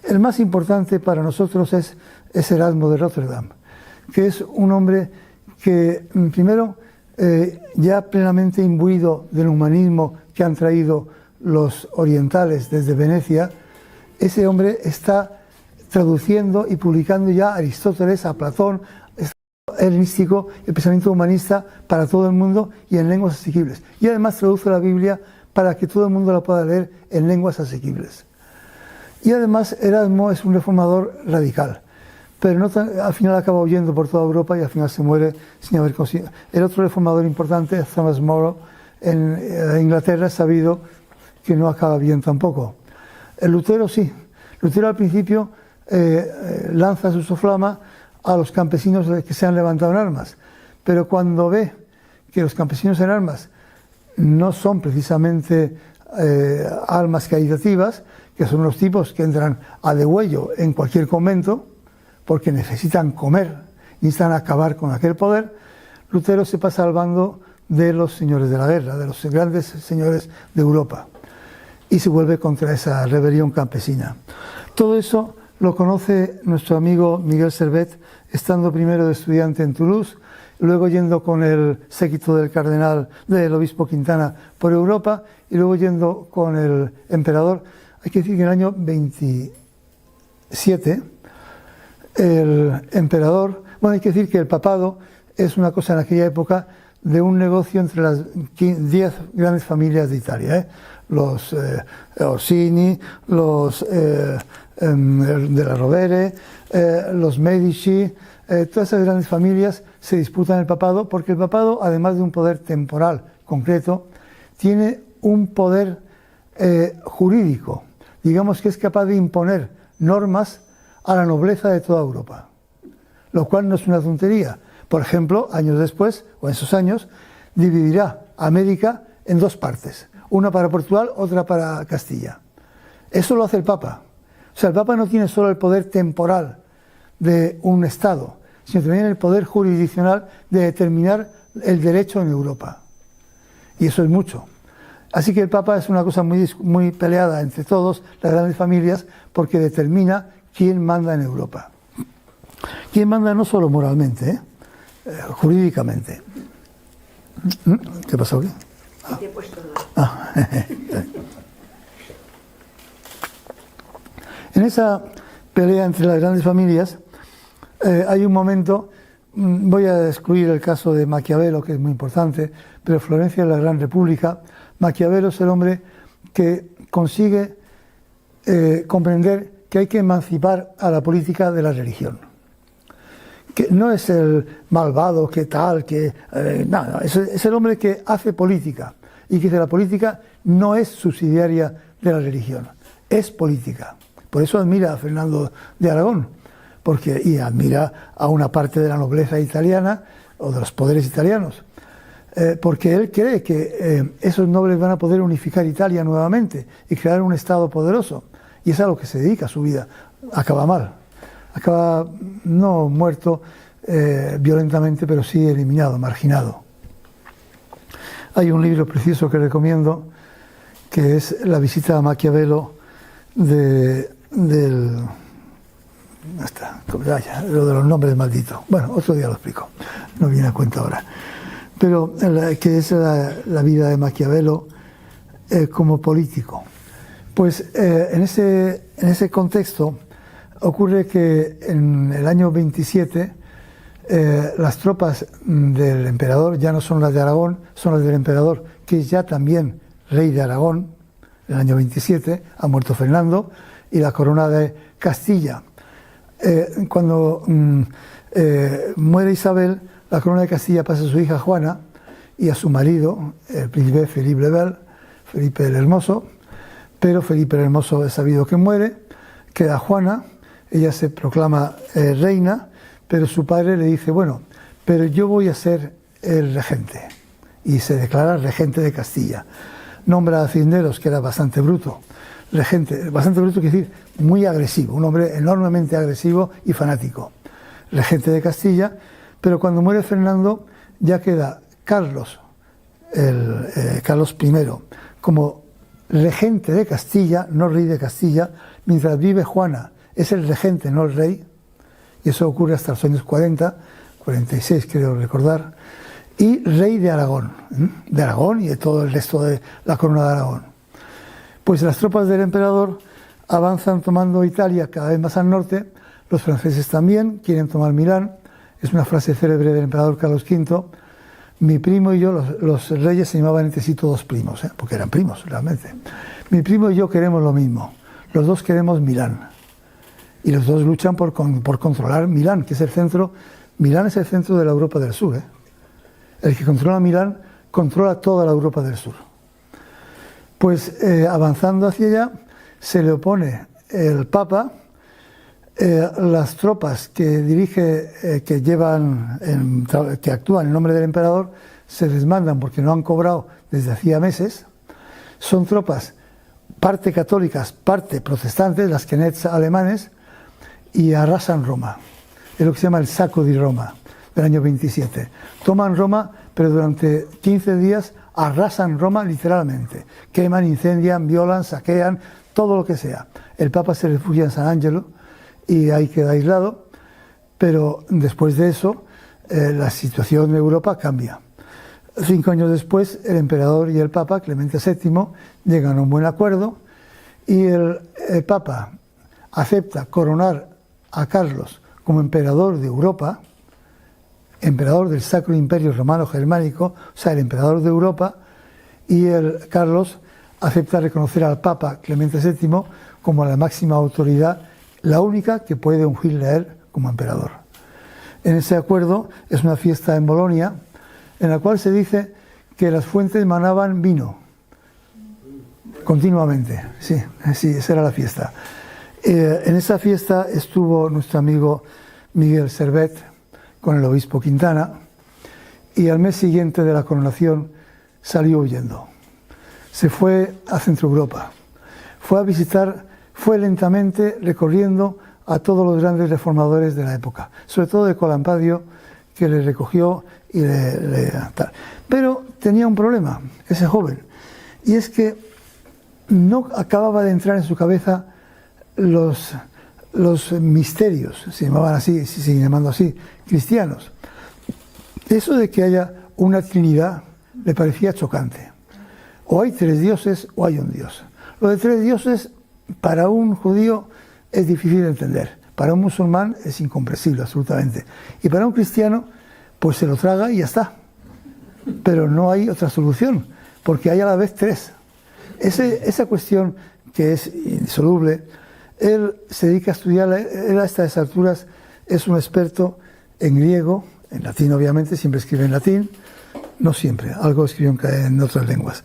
El más importante para nosotros es Erasmo de Rotterdam, que es un hombre que, primero, ya plenamente imbuido del humanismo que han traído los orientales desde Venecia, ese hombre está traduciendo y publicando ya a Aristóteles, a Platón, helenístico, el pensamiento humanista para todo el mundo y en lenguas asequibles. Y además traduce la Biblia para que todo el mundo la pueda leer en lenguas asequibles. Y además Erasmo es un reformador radical, pero no al final acaba huyendo por toda Europa y al final se muere sin haber conseguido. El otro reformador importante es Thomas More. En Inglaterra es sabido que no acaba bien tampoco. El Lutero sí. Lutero al principio lanza su soflama a los campesinos que se han levantado en armas, pero cuando ve que los campesinos en armas no son precisamente almas caritativas, que son los tipos que entran a degüello en cualquier convento porque necesitan comer, necesitan acabar con aquel poder, Lutero se pasa al bando de los señores de la guerra, de los grandes señores de Europa, y se vuelve contra esa rebelión campesina. Todo eso lo conoce nuestro amigo Miguel Servet, estando primero de estudiante en Toulouse, luego yendo con el séquito del cardenal, del obispo Quintana por Europa, y luego yendo con el emperador. Hay que decir que en el año 27, el emperador, bueno, hay que decir que el papado es una cosa en aquella época de un negocio entre las 10 grandes familias de Italia, los Orsini, los de la Rovere, los Medici, todas esas grandes familias se disputan el papado, porque el papado, además de un poder temporal concreto, tiene un poder jurídico, digamos que es capaz de imponer normas a la nobleza de toda Europa, lo cual no es una tontería. Por ejemplo, años después, o en esos años, dividirá América en dos partes, una para Portugal, otra para Castilla. Eso lo hace el Papa. O sea, el Papa no tiene solo el poder temporal de un Estado, sino también el poder jurisdiccional de determinar el derecho en Europa. Y eso es mucho. Así que el Papa es una cosa muy peleada entre todos, las grandes familias, porque determina quién manda en Europa. Quién manda no solo moralmente, jurídicamente. ¿Qué pasó aquí? Te he puesto dos. En esa pelea entre las grandes familias hay un momento, voy a excluir el caso de Maquiavelo, que es muy importante, pero Florencia es la Gran República. Maquiavelo es el hombre que consigue comprender que hay que emancipar a la política de la religión. Que no es el malvado, que tal, que... no, es el hombre que hace política y que dice la política no es subsidiaria de la religión, es política. Por eso admira a Fernando de Aragón, y admira a una parte de la nobleza italiana o de los poderes italianos, porque él cree que esos nobles van a poder unificar Italia nuevamente y crear un Estado poderoso, y es a lo que se dedica su vida. Acaba mal, acaba no muerto violentamente, pero sí eliminado, marginado. Hay un libro precioso que recomiendo, que es La visita a Maquiavelo lo de los nombres malditos. Bueno, otro día lo explico, no viene a cuenta ahora. Pero que es la vida de Maquiavelo como político. Pues en ese contexto ocurre que en el año 27 las tropas del emperador ya no son las de Aragón, son las del emperador, que es ya también rey de Aragón. En el año 27 ha muerto Fernando, y la corona de Castilla. Cuando muere Isabel, la corona de Castilla pasa a su hija Juana y a su marido, el príncipe Felipe le Bel, Felipe el Hermoso, pero Felipe el Hermoso es sabido que muere, queda Juana, ella se proclama reina, pero su padre le dice, bueno, pero yo voy a ser el regente, y se declara regente de Castilla. Nombra a Cisneros, que era bastante bruto, regente, bastante bruto quiere decir muy agresivo, un hombre enormemente agresivo y fanático, regente de Castilla, pero cuando muere Fernando ya queda Carlos, Carlos I, como regente de Castilla, no rey de Castilla, mientras vive Juana, es el regente, no el rey, y eso ocurre hasta los años 40, 46 creo recordar, y rey de Aragón y de todo el resto de la corona de Aragón. Pues las tropas del emperador avanzan tomando Italia cada vez más al norte, los franceses también quieren tomar Milán, es una frase célebre del emperador Carlos V, mi primo y yo, los reyes se llamaban entre sí todos primos, porque eran primos realmente, mi primo y yo queremos lo mismo, los dos queremos Milán, y los dos luchan por controlar Milán, que es el centro, Milán es el centro de la Europa del Sur, el que controla Milán controla toda la Europa del Sur. Pues avanzando hacia allá, se le opone el Papa, las tropas que dirige, que actúan en nombre del emperador, se desmandan porque no han cobrado desde hacía meses. Son tropas parte católicas, parte protestantes, las Knechts alemanes, y arrasan Roma. Es lo que se llama el Sacco di Roma, del año 27. Toman Roma, pero durante 15 días arrasan Roma literalmente. Queman, incendian, violan, saquean, todo lo que sea. El Papa se refugia en San Angelo y ahí queda aislado, pero después de eso la situación de Europa cambia. 5 años después, el emperador y el Papa, Clemente VII, llegan a un buen acuerdo y el Papa acepta coronar a Carlos como emperador de Europa, emperador del Sacro Imperio Romano Germánico, o sea, el emperador de Europa, y el Carlos acepta reconocer al Papa Clemente VII como la máxima autoridad, la única que puede ungirle a él como emperador. En ese acuerdo es una fiesta en Bolonia, en la cual se dice que las fuentes manaban vino continuamente. Sí, esa era la fiesta. En esa fiesta estuvo nuestro amigo Miguel Servet con el obispo Quintana, y al mes siguiente de la coronación salió huyendo. Se fue a Centro Europa, fue lentamente recorriendo a todos los grandes reformadores de la época, sobre todo de Colampadio, que le recogió y tal. Pero tenía un problema, ese joven, y es que no acababa de entrar en su cabeza los misterios, se llamaban así, se siguen llamando así, cristianos. Eso de que haya una Trinidad le parecía chocante. O hay 3 dioses o hay un Dios. Lo de 3 dioses para un judío es difícil de entender, para un musulmán es incomprensible absolutamente, y para un cristiano pues se lo traga y ya está. Pero no hay otra solución, porque hay a la vez 3. Esa cuestión que es indisoluble. Él se dedica a estudiar, él a estas alturas es un experto en griego, en latín obviamente, siempre escribe en latín, no siempre, algo escribió en otras lenguas,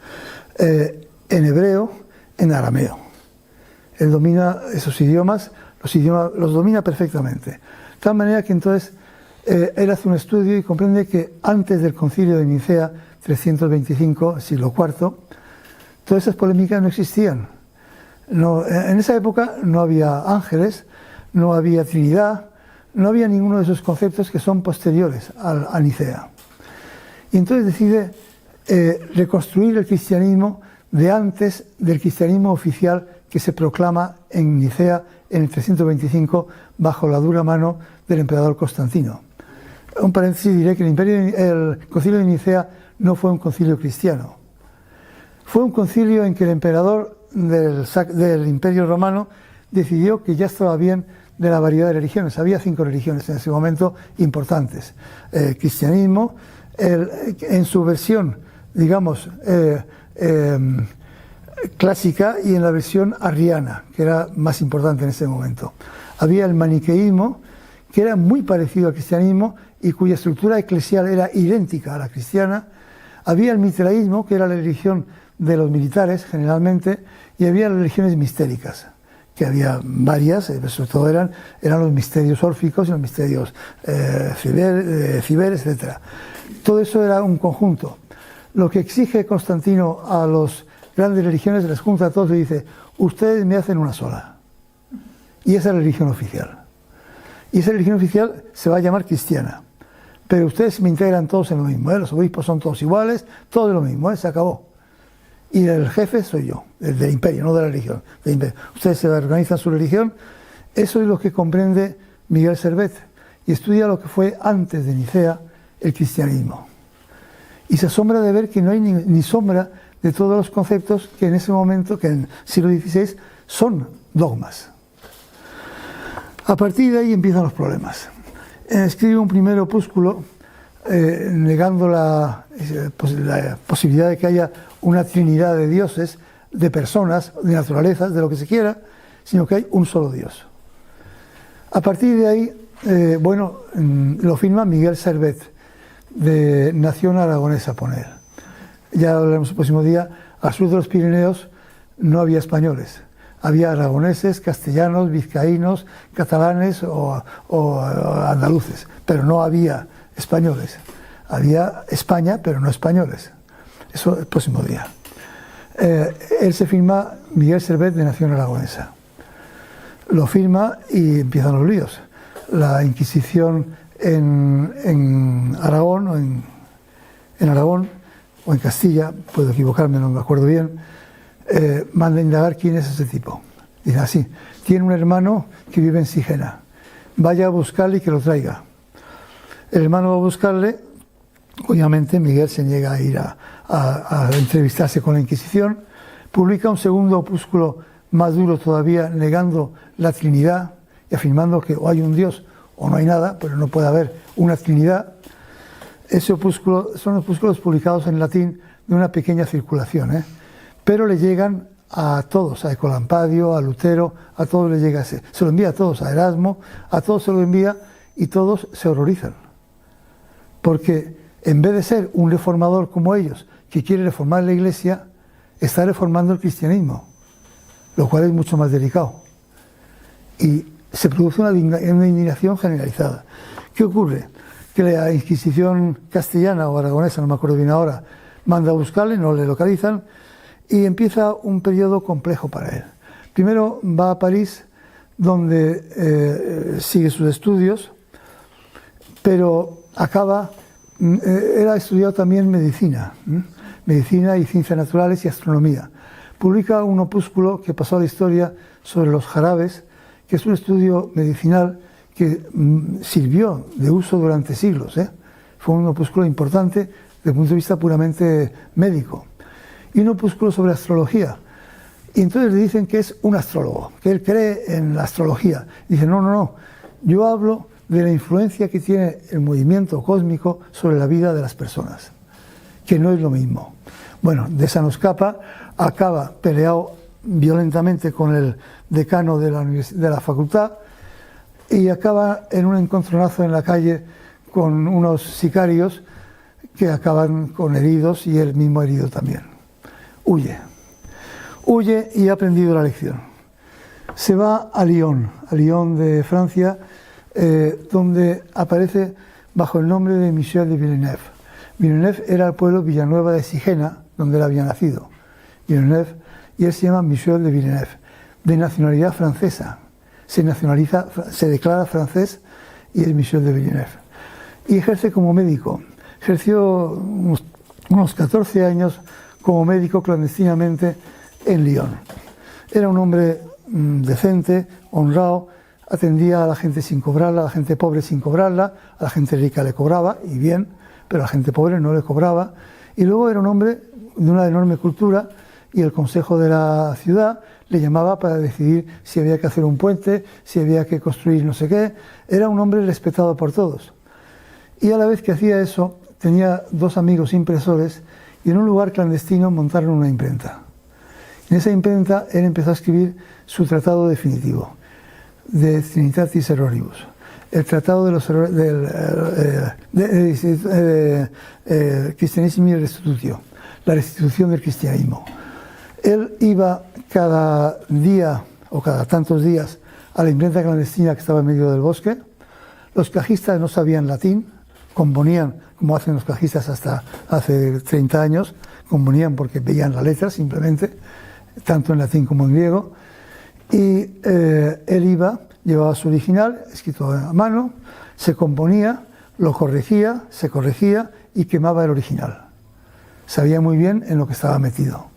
en hebreo, en arameo. Él domina esos idiomas, los domina perfectamente. De tal manera que entonces él hace un estudio y comprende que antes del concilio de Nicea, 325, siglo IV, todas esas polémicas no existían. No, en esa época no había ángeles, no había Trinidad, no había ninguno de esos conceptos que son posteriores a Nicea. Y entonces decide reconstruir el cristianismo de antes del cristianismo oficial que se proclama en Nicea en el 325 bajo la dura mano del emperador Constantino. Un paréntesis, diré que el concilio de Nicea no fue un concilio cristiano. Fue un concilio en que el emperador del Imperio Romano decidió que ya estaba bien de la variedad de religiones. Había 5 religiones en ese momento importantes. El cristianismo, en su versión, digamos, clásica, y en la versión arriana, que era más importante en ese momento. Había el maniqueísmo, que era muy parecido al cristianismo y cuya estructura eclesial era idéntica a la cristiana. Había el mitraísmo, que era la religión de los militares generalmente, y había las religiones mistéricas, que había varias, sobre todo eran los misterios órficos y los misterios ciberes, etc. Todo eso era un conjunto. Lo que exige Constantino a las grandes religiones, les junta a todos y dice: ustedes me hacen una sola. Y esa es la religión oficial. Y esa religión oficial se va a llamar cristiana. Pero ustedes me integran todos en lo mismo, los obispos son todos iguales, todo es lo mismo, se acabó. Y el jefe soy yo, el del imperio, no de la religión. Del imperio. Ustedes se organizan su religión. Eso es lo que comprende Miguel Servet, y estudia lo que fue antes de Nicea el cristianismo. Y se asombra de ver que no hay ni sombra de todos los conceptos que en ese momento, que en el siglo XVI, son dogmas. A partir de ahí empiezan los problemas. Escribe un primer opúsculo negando la posibilidad de que haya una trinidad de dioses, de personas, de naturalezas, de lo que se quiera, sino que hay un solo Dios. A partir de ahí, lo firma Miguel Servet, de Nación Aragonesa, poner. Ya hablaremos el próximo día. Al sur de los Pirineos no había españoles. Había aragoneses, castellanos, vizcaínos, catalanes o andaluces, pero no había españoles. Había España, pero no españoles. Eso el próximo día. Él se firma Miguel Servet, de Nación Aragonesa. Lo firma y empiezan los líos. La Inquisición en Aragón, en Aragón o en Castilla, puedo equivocarme, no me acuerdo bien, manda a indagar quién es ese tipo. Dice así: tiene un hermano que vive en Sigena, vaya a buscarle y que lo traiga. El hermano va a buscarle. Obviamente Miguel se niega a ir a entrevistarse con la Inquisición. Publica un segundo opúsculo más duro todavía, negando la Trinidad y afirmando que o hay un Dios o no hay nada, pero no puede haber una Trinidad. Ese opúsculo son opúsculos publicados en latín de una pequeña circulación, pero le llegan a todos, a Ecolampadio, a Lutero, a todos les llega ese. Se lo envía a todos, a Erasmo, a todos se lo envía, y todos se horrorizan. Porque en vez de ser un reformador como ellos, que quiere reformar la Iglesia, está reformando el cristianismo, lo cual es mucho más delicado. Y se produce una indignación generalizada. ¿Qué ocurre? Que la Inquisición castellana o aragonesa, no me acuerdo bien ahora, manda a buscarle, no le localizan, y empieza un periodo complejo para él. Primero va a París, donde sigue sus estudios, pero acaba... Él ha estudiado también medicina y ciencias naturales y astronomía. Publica un opúsculo que pasó a la historia sobre los jarabes, que es un estudio medicinal que sirvió de uso durante siglos. Fue un opúsculo importante desde el punto de vista puramente médico. Y un opúsculo sobre astrología. Y entonces le dicen que es un astrólogo, que él cree en la astrología. Dice: no, yo hablo de la influencia que tiene el movimiento cósmico sobre la vida de las personas, que no es lo mismo. Bueno, de esa no escapa, acaba peleado violentamente con el decano de la facultad y acaba en un encontronazo en la calle con unos sicarios que acaban con heridos y él mismo herido también. Huye y ha aprendido la lección. Se va a Lyon de Francia, donde aparece bajo el nombre de Michel de Villeneuve. Villeneuve era el pueblo Villanueva de Sigena, donde él había nacido. Villeneuve, y él se llama Michel de Villeneuve, de nacionalidad francesa. Se declara francés y es Michel de Villeneuve. Y ejerce como médico. Ejerció unos 14 años como médico clandestinamente en Lyon. Era un hombre decente, honrado, atendía a la gente sin cobrarla, a la gente pobre sin cobrarla, a la gente rica le cobraba, y bien, pero a la gente pobre no le cobraba. Y luego era un hombre de una enorme cultura, y el consejo de la ciudad le llamaba para decidir si había que hacer un puente, si había que construir no sé qué. Era un hombre respetado por todos. Y a la vez que hacía eso, tenía dos amigos impresores, y en un lugar clandestino montaron una imprenta. En esa imprenta él empezó a escribir su tratado definitivo, de Trinitatis Erroribus, el tratado de los Christianissimi Restitutio, la restitución del cristianismo. Él iba cada día o cada tantos días a la imprenta clandestina que estaba en medio del bosque. Los cajistas no sabían latín, componían como hacen los cajistas hasta hace 30 años, componían porque veían la letra simplemente, tanto en latín como en griego, y él iba, llevaba su original, escrito a mano, se componía, lo corregía, se corregía y quemaba el original. Sabía muy bien en lo que estaba metido.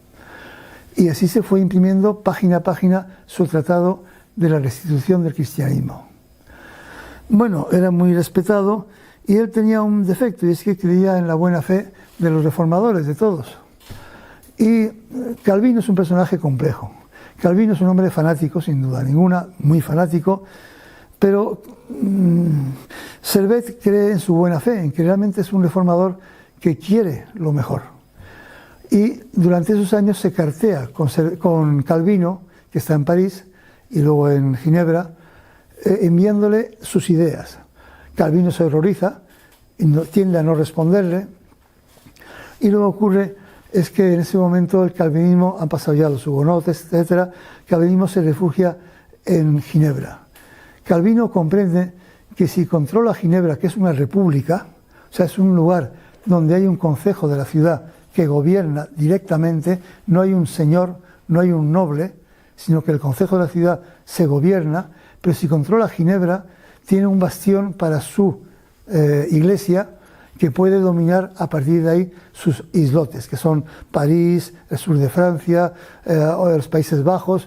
Y así se fue imprimiendo página a página su tratado de la restitución del cristianismo. Bueno, era muy respetado y él tenía un defecto, y es que creía en la buena fe de los reformadores, de todos. Y Calvino es un personaje complejo. Calvino es un hombre fanático, sin duda ninguna, muy fanático, pero Servet cree en su buena fe, en que realmente es un reformador que quiere lo mejor. Y durante esos años se cartea con Calvino, que está en París, y luego en Ginebra, enviándole sus ideas. Calvino se horroriza y tiende a no responderle, y lo que ocurre es que en ese momento el calvinismo, han pasado ya los hugonotes, etc., el calvinismo se refugia en Ginebra. Calvino comprende que si controla Ginebra, que es una república, o sea, es un lugar donde hay un concejo de la ciudad que gobierna directamente, no hay un señor, no hay un noble, sino que el concejo de la ciudad se gobierna, pero si controla Ginebra, tiene un bastión para su iglesia, que puede dominar a partir de ahí sus islotes, que son París, el sur de Francia, o los Países Bajos,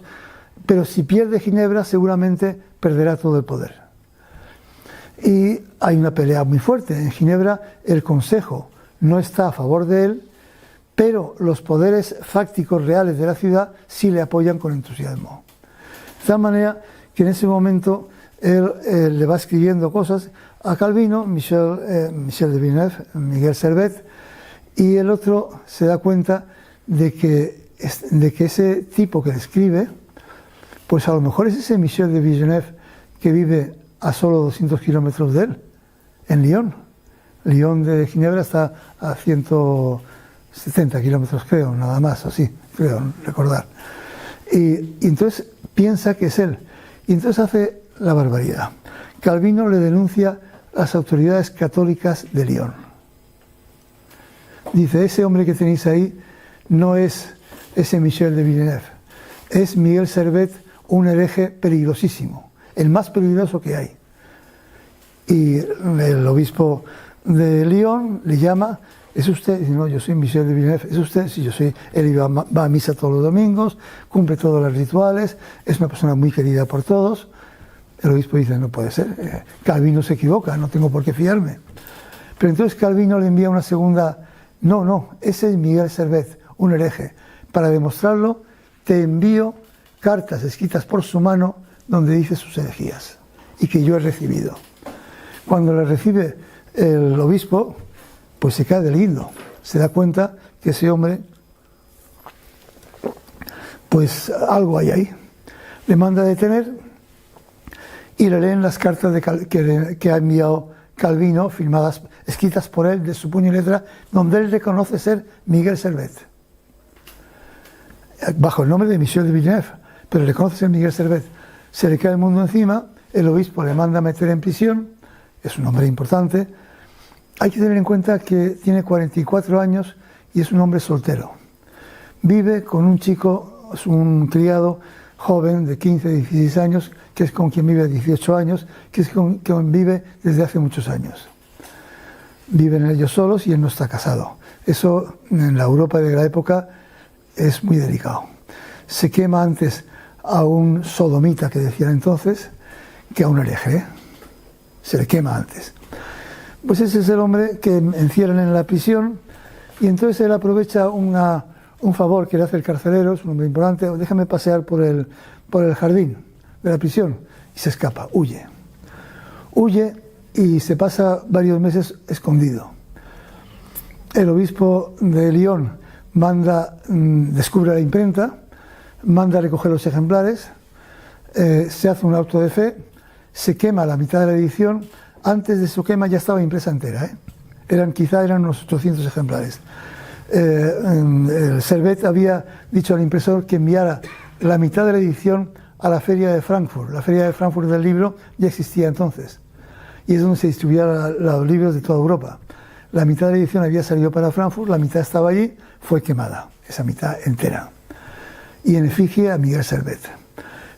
pero si pierde Ginebra seguramente perderá todo el poder. Y hay una pelea muy fuerte. En Ginebra el Consejo no está a favor de él, pero los poderes fácticos reales de la ciudad sí le apoyan con entusiasmo. De tal manera que en ese momento él le va escribiendo cosas a Calvino, Michel de Villeneuve, Miguel Servet, y el otro se da cuenta de que ese tipo que le escribe, pues a lo mejor es ese Michel de Villeneuve que vive a solo 200 kilómetros de él, en Lyon. Lyon de Ginebra está a 170 kilómetros, creo, nada más, así, creo recordar. Y entonces piensa que es él, y entonces hace la barbaridad. Calvino le denuncia a las autoridades católicas de Lyon. Dice, ese hombre que tenéis ahí no es ese Michel de Villeneuve, es Miguel Servet, un hereje peligrosísimo, el más peligroso que hay. Y el obispo de Lyon le llama, ¿es usted? Dice, no, yo soy Michel de Villeneuve. ¿Es usted? Sí, yo soy. Él va a misa todos los domingos, cumple todos los rituales, es una persona muy querida por todos. El obispo dice, no puede ser, Calvino se equivoca, no tengo por qué fiarme. Pero entonces Calvino le envía una segunda, no, ese es Miguel Servet, un hereje. Para demostrarlo, te envío cartas escritas por su mano donde dice sus herejías y que yo he recibido. Cuando le recibe el obispo, pues se cae del guindo, se da cuenta que ese hombre Pues algo hay ahí. Le manda a detener y le leen las cartas que ha enviado Calvino, escritas por él de su puño y letra, donde él reconoce ser Miguel Servet, bajo el nombre de Michel de Villeneuve, pero reconoce ser Miguel Servet. Se le cae el mundo encima, el obispo le manda a meter en prisión, es un hombre importante. Hay que tener en cuenta que tiene 44 años y es un hombre soltero. Vive con un chico, un criado joven de 15, 16 años, que es con quien vive 18 años, que es con quien vive desde hace muchos años. Viven ellos solos y él no está casado. Eso en la Europa de la época es muy delicado. Se quema antes a un sodomita, que decían entonces, que a un hereje, ¿eh? Se le quema antes. Pues ese es el hombre que encierran en la prisión, y entonces él aprovecha un favor que le hace el carcelero, es un hombre importante: déjame pasear por el jardín de la prisión, y se escapa, huye y se pasa varios meses escondido. El obispo de Lyon descubre la imprenta, manda a recoger los ejemplares, se hace un auto de fe, se quema la mitad de la edición. Antes de su quema ya estaba impresa entera, quizá eran unos 800 ejemplares. El Servet había dicho al impresor que enviara la mitad de la edición a la feria de Frankfurt. La feria de Frankfurt del libro ya existía entonces, y es donde se distribuían los libros de toda Europa. La mitad de la edición había salido para Frankfurt, la mitad estaba allí, fue quemada, esa mitad entera, y en efigie a Miguel Servet.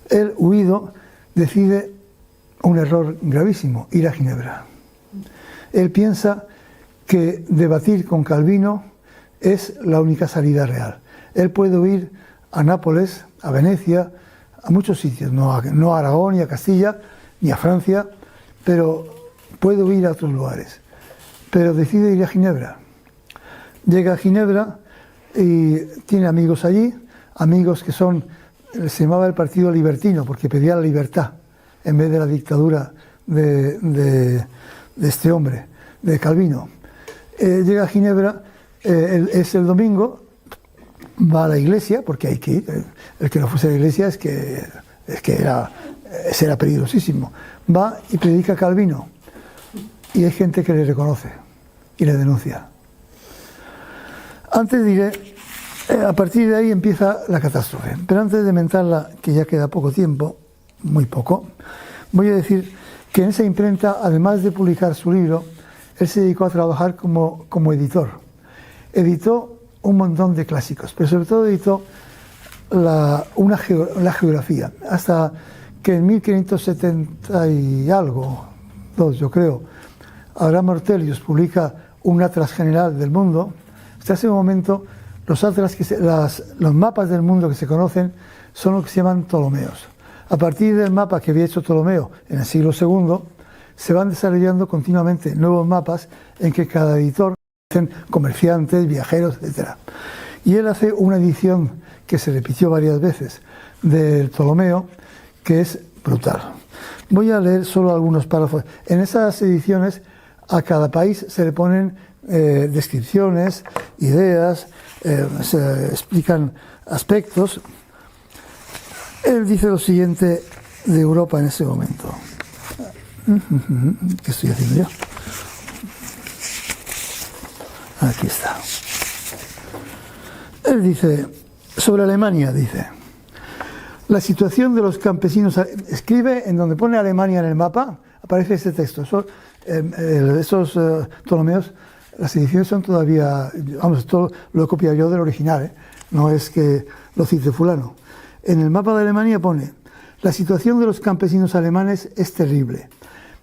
Él, huido, decide un error gravísimo: ir a Ginebra. Él piensa que debatir con Calvino es la única salida real. Él puede huir a Nápoles, a Venecia, a muchos sitios, no a Aragón, ni a Castilla, ni a Francia, pero puede huir a otros lugares. Pero decide ir a Ginebra. Llega a Ginebra y tiene amigos allí, amigos que se llamaba el Partido Libertino, porque pedía la libertad en vez de la dictadura de este hombre, de Calvino. Llega a Ginebra, es el domingo, va a la iglesia, porque hay que ir. El que no fuese a la iglesia es que era peligrosísimo. Va y predica a Calvino, y hay gente que le reconoce y le denuncia. Antes diré, a partir de ahí empieza la catástrofe, pero antes de mentarla, que ya queda poco tiempo, muy poco, voy a decir que en esa imprenta, además de publicar su libro, él se dedicó a trabajar como editor. Editó un montón de clásicos, pero sobre todo editó la geografía, hasta que en 1570 y algo, yo creo, Abraham Ortelius publica un atlas general del mundo. Hasta ese momento, los mapas del mundo que se conocen son lo que se llaman Ptolomeos. A partir del mapa que había hecho Ptolomeo en el siglo II, se van desarrollando continuamente nuevos mapas en que cada editor, comerciantes, viajeros, etc. Y él hace una edición que se repitió varias veces del Ptolomeo, que es brutal. Voy a leer solo algunos párrafos. En esas ediciones a cada país se le ponen descripciones, ideas, se explican aspectos. Él dice lo siguiente de Europa en ese momento. ¿Qué estoy haciendo yo? Aquí está. Él dice, sobre Alemania, dice: la situación de los campesinos. Escribe en donde pone Alemania en el mapa, aparece este texto. Esos Ptolomeos, las ediciones son todavía, esto lo he copiado yo del original, no es que lo cite fulano. En el mapa de Alemania pone: la situación de los campesinos alemanes es terrible.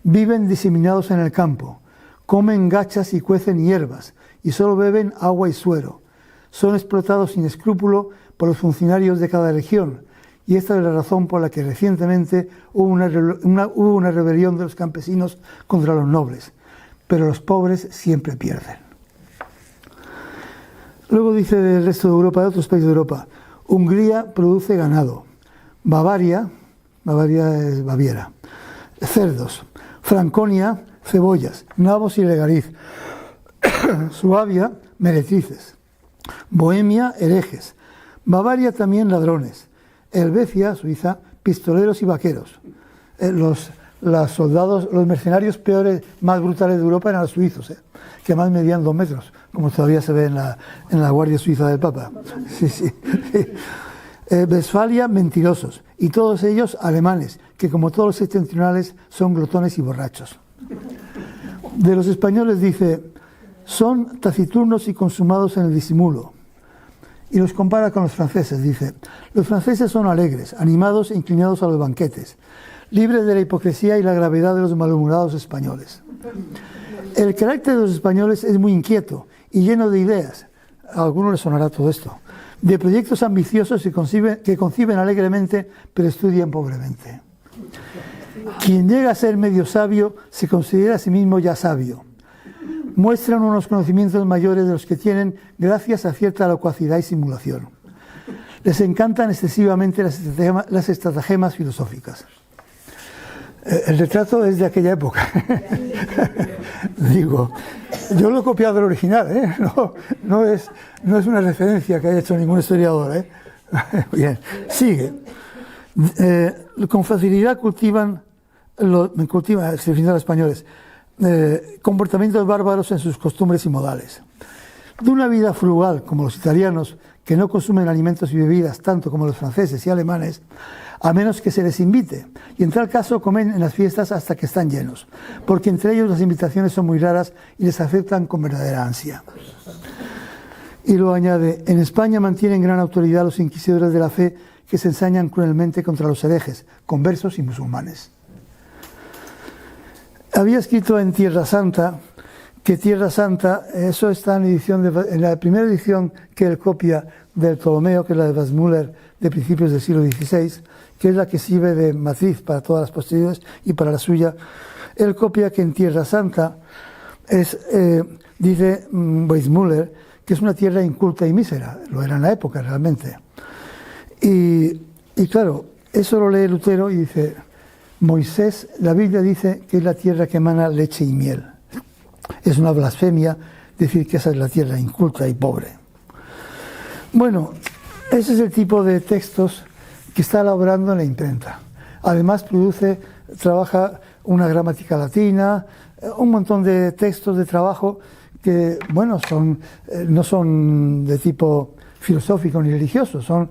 Viven diseminados en el campo, comen gachas y cuecen hierbas, y solo beben agua y suero. Son explotados sin escrúpulo por los funcionarios de cada región, y esta es la razón por la que recientemente hubo una rebelión de los campesinos contra los nobles, pero los pobres siempre pierden. Luego dice del resto de Europa, de otros países de Europa: Hungría produce ganado, Bavaria es Baviera, cerdos, Franconia, cebollas, nabos y regaliz, Suabia, meretrices, Bohemia, herejes, Bavaria también ladrones. Helvecia, Suiza, pistoleros y vaqueros. Los soldados, los mercenarios peores, más brutales de Europa eran los suizos, que más medían 2 metros, como todavía se ve en la Guardia Suiza del Papa. Sí, sí. Westfalia, mentirosos, y todos ellos alemanes, que como todos los septentrionales son glotones y borrachos. De los españoles dice, son taciturnos y consumados en el disimulo. Y los compara con los franceses, dice, los franceses son alegres, animados e inclinados a los banquetes, libres de la hipocresía y la gravedad de los malhumorados españoles. El carácter de los españoles es muy inquieto y lleno de ideas, a algunos les sonará todo esto, de proyectos ambiciosos que conciben alegremente pero estudian pobremente. Quien llega a ser medio sabio se considera a sí mismo ya sabio. Muestran unos conocimientos mayores de los que tienen gracias a cierta locuacidad y simulación. Les encantan excesivamente las estratagemas filosóficas. El retrato es de aquella época. Digo, yo lo he copiado del original, no es una referencia que haya hecho ningún historiador. Bien, sigue. Con facilidad cultivan se refieren a los españoles, comportamientos bárbaros en sus costumbres y modales. De una vida frugal como los italianos, que no consumen alimentos y bebidas tanto como los franceses y alemanes, a menos que se les invite, y en tal caso comen en las fiestas hasta que están llenos, porque entre ellos las invitaciones son muy raras y les aceptan con verdadera ansia. Y lo añade, en España mantienen gran autoridad los inquisidores de la fe que se ensañan cruelmente contra los herejes, conversos y musulmanes. Había escrito en Tierra Santa, que Tierra Santa, eso está en la primera edición que él copia del Ptolomeo, que es la de Weissmuller de principios del siglo XVI, que es la que sirve de matriz para todas las posteriores y para la suya. Él copia que en Tierra Santa dice Weissmuller, que es una tierra inculta y mísera, lo era en la época realmente. Y claro, eso lo lee Lutero y dice, Moisés, la Biblia dice que es la tierra que emana leche y miel. Es una blasfemia decir que esa es la tierra inculta y pobre. Bueno, ese es el tipo de textos que está elaborando en la imprenta. Además trabaja una gramática latina, un montón de textos de trabajo que, bueno, no son de tipo filosófico ni religioso, son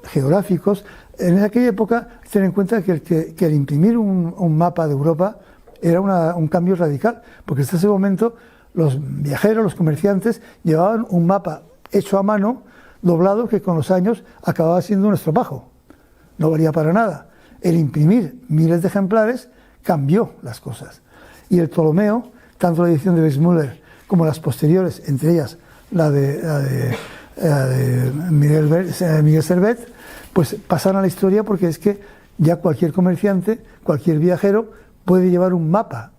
geográficos. En aquella época, ten en cuenta que el imprimir un mapa de Europa era un cambio radical, porque hasta ese momento los viajeros, los comerciantes, llevaban un mapa hecho a mano, doblado, que con los años acababa siendo un estropajo. No valía para nada. El imprimir miles de ejemplares cambió las cosas. Y el Ptolomeo, tanto la edición de Weissmuller como las posteriores, entre ellas la de Miguel Servet, pues pasaron a la historia, porque es que ya cualquier comerciante, cualquier viajero puede llevar un mapa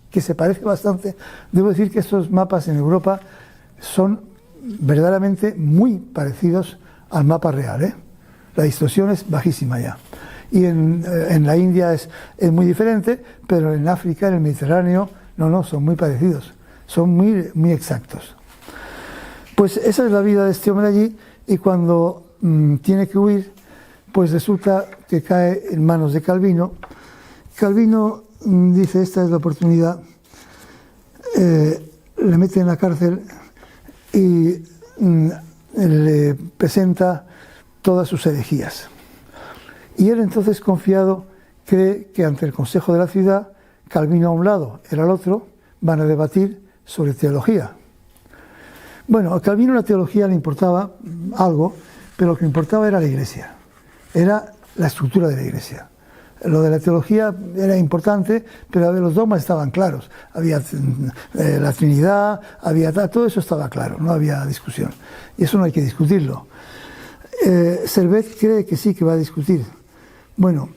que se parece bastante. Debo decir que estos mapas en Europa son verdaderamente muy parecidos al mapa real, La distorsión es bajísima ya. Y en la India es muy diferente, pero en África, en el Mediterráneo, no, son muy parecidos, son muy, muy exactos. Pues esa es la vida de este hombre allí, y cuando tiene que huir, pues resulta que cae en manos de Calvino. Calvino dice, esta es la oportunidad, le mete en la cárcel y le presenta todas sus herejías. Y él entonces, confiado, cree que ante el consejo de la ciudad, Calvino a un lado, él al otro, van a debatir sobre teología. Bueno, a Calvino la teología le importaba algo, pero lo que le importaba era la Iglesia, era la estructura de la Iglesia. Lo de la teología era importante, pero los dogmas estaban claros. Había la Trinidad, todo eso estaba claro, no había discusión. Y eso no hay que discutirlo. Servet cree que sí, que va a discutir. Bueno,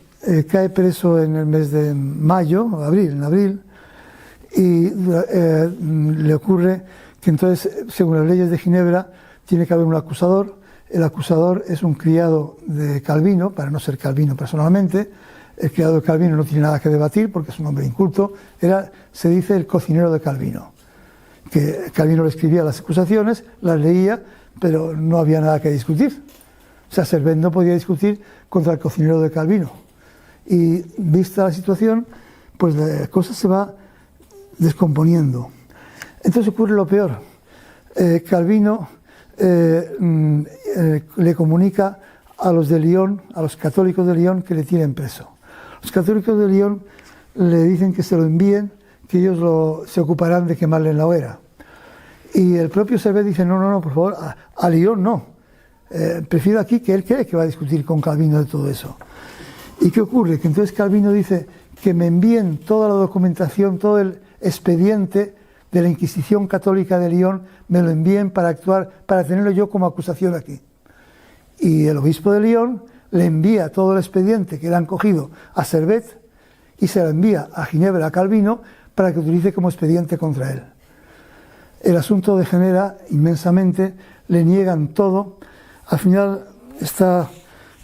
cae preso en el mes de mayo, en abril, y le ocurre que entonces, según las leyes de Ginebra, tiene que haber un acusador. El acusador es un criado de Calvino, para no ser Calvino personalmente. El criado de Calvino no tiene nada que debatir porque es un hombre inculto. Se dice el cocinero de Calvino, que Calvino le escribía las acusaciones, las leía, pero no había nada que discutir. O sea, Servet no podía discutir contra el cocinero de Calvino. Y vista la situación, pues la cosa se va descomponiendo. Entonces ocurre lo peor. Calvino le comunica a los de Lyon, a los católicos de Lyon, que le tienen preso. Los católicos de Lyon le dicen que se lo envíen, que ellos se ocuparán de quemarle en la hoguera. Y el propio Servet dice, no, por favor, a Lyon no. Prefiero aquí, que él cree que va a discutir con Calvino de todo eso. ¿Y qué ocurre? Que entonces Calvino dice que me envíen toda la documentación, todo el expediente de la Inquisición Católica de Lyon, me lo envíen para actuar, para tenerlo yo como acusación aquí. Y el obispo de Lyon le envía todo el expediente que le han cogido a Servet y se lo envía a Ginebra, a Calvino, para que utilice como expediente contra él. El asunto degenera inmensamente, le niegan todo, al final está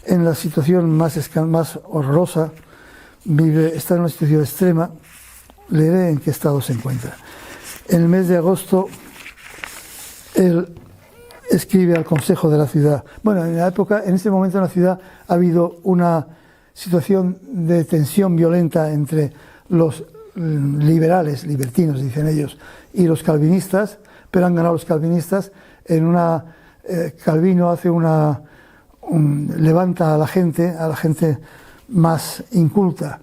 en la situación más horrorosa, está en una situación extrema, leeré en qué estado se encuentra. En el mes de agosto, él escribe al consejo de la ciudad. Bueno, en ese momento en la ciudad ha habido una situación de tensión violenta entre los liberales, libertinos dicen ellos, y los calvinistas, pero han ganado los calvinistas. Calvino hace levanta a la gente más inculta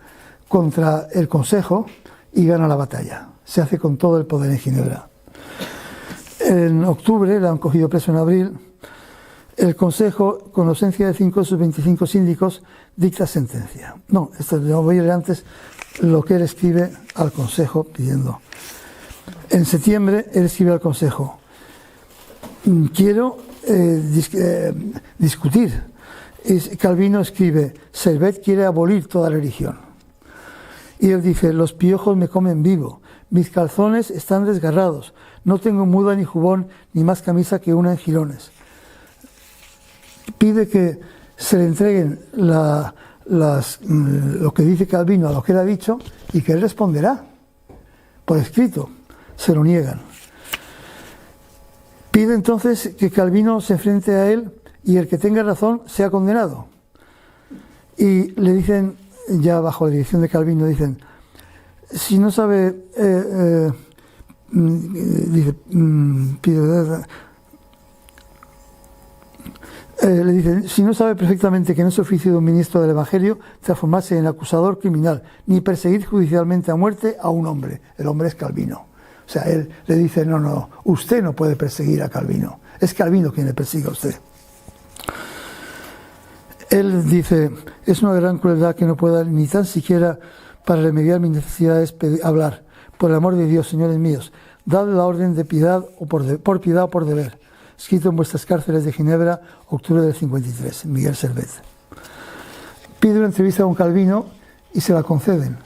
contra el consejo y gana la batalla. Se hace con todo el poder en Ginebra. En octubre, le han cogido preso en abril, el consejo, con ausencia de 5 de sus 25 síndicos, dicta sentencia. No, voy a leer antes lo que él escribe al consejo pidiendo. En septiembre, él escribe al consejo: quiero discutir. Calvino escribe: Servet quiere abolir toda religión. Y él dice: los piojos me comen vivo, mis calzones están desgarrados, no tengo muda ni jubón, ni más camisa que una en jirones. Pide que se le entreguen lo que dice Calvino a lo que él ha dicho y que él responderá por escrito. Se lo niegan. Pide entonces que Calvino se enfrente a él y el que tenga razón sea condenado. Y le dicen, ya bajo la dirección de Calvino, dicen: si no sabe, le dicen, si no sabe perfectamente que no es oficio de un ministro del Evangelio transformarse en acusador criminal, ni perseguir judicialmente a muerte a un hombre. El hombre es Calvino. O sea, él le dice: no, usted no puede perseguir a Calvino. Es Calvino quien le persigue a usted. Él dice: es una gran crueldad que no pueda ni tan siquiera para remediar mis necesidades hablar. Por el amor de Dios, señores míos, dad la orden de piedad o por piedad o por deber. Escrito en vuestras cárceles de Ginebra, octubre del 53, Miguel Servet. Pide una entrevista con Calvino y se la conceden.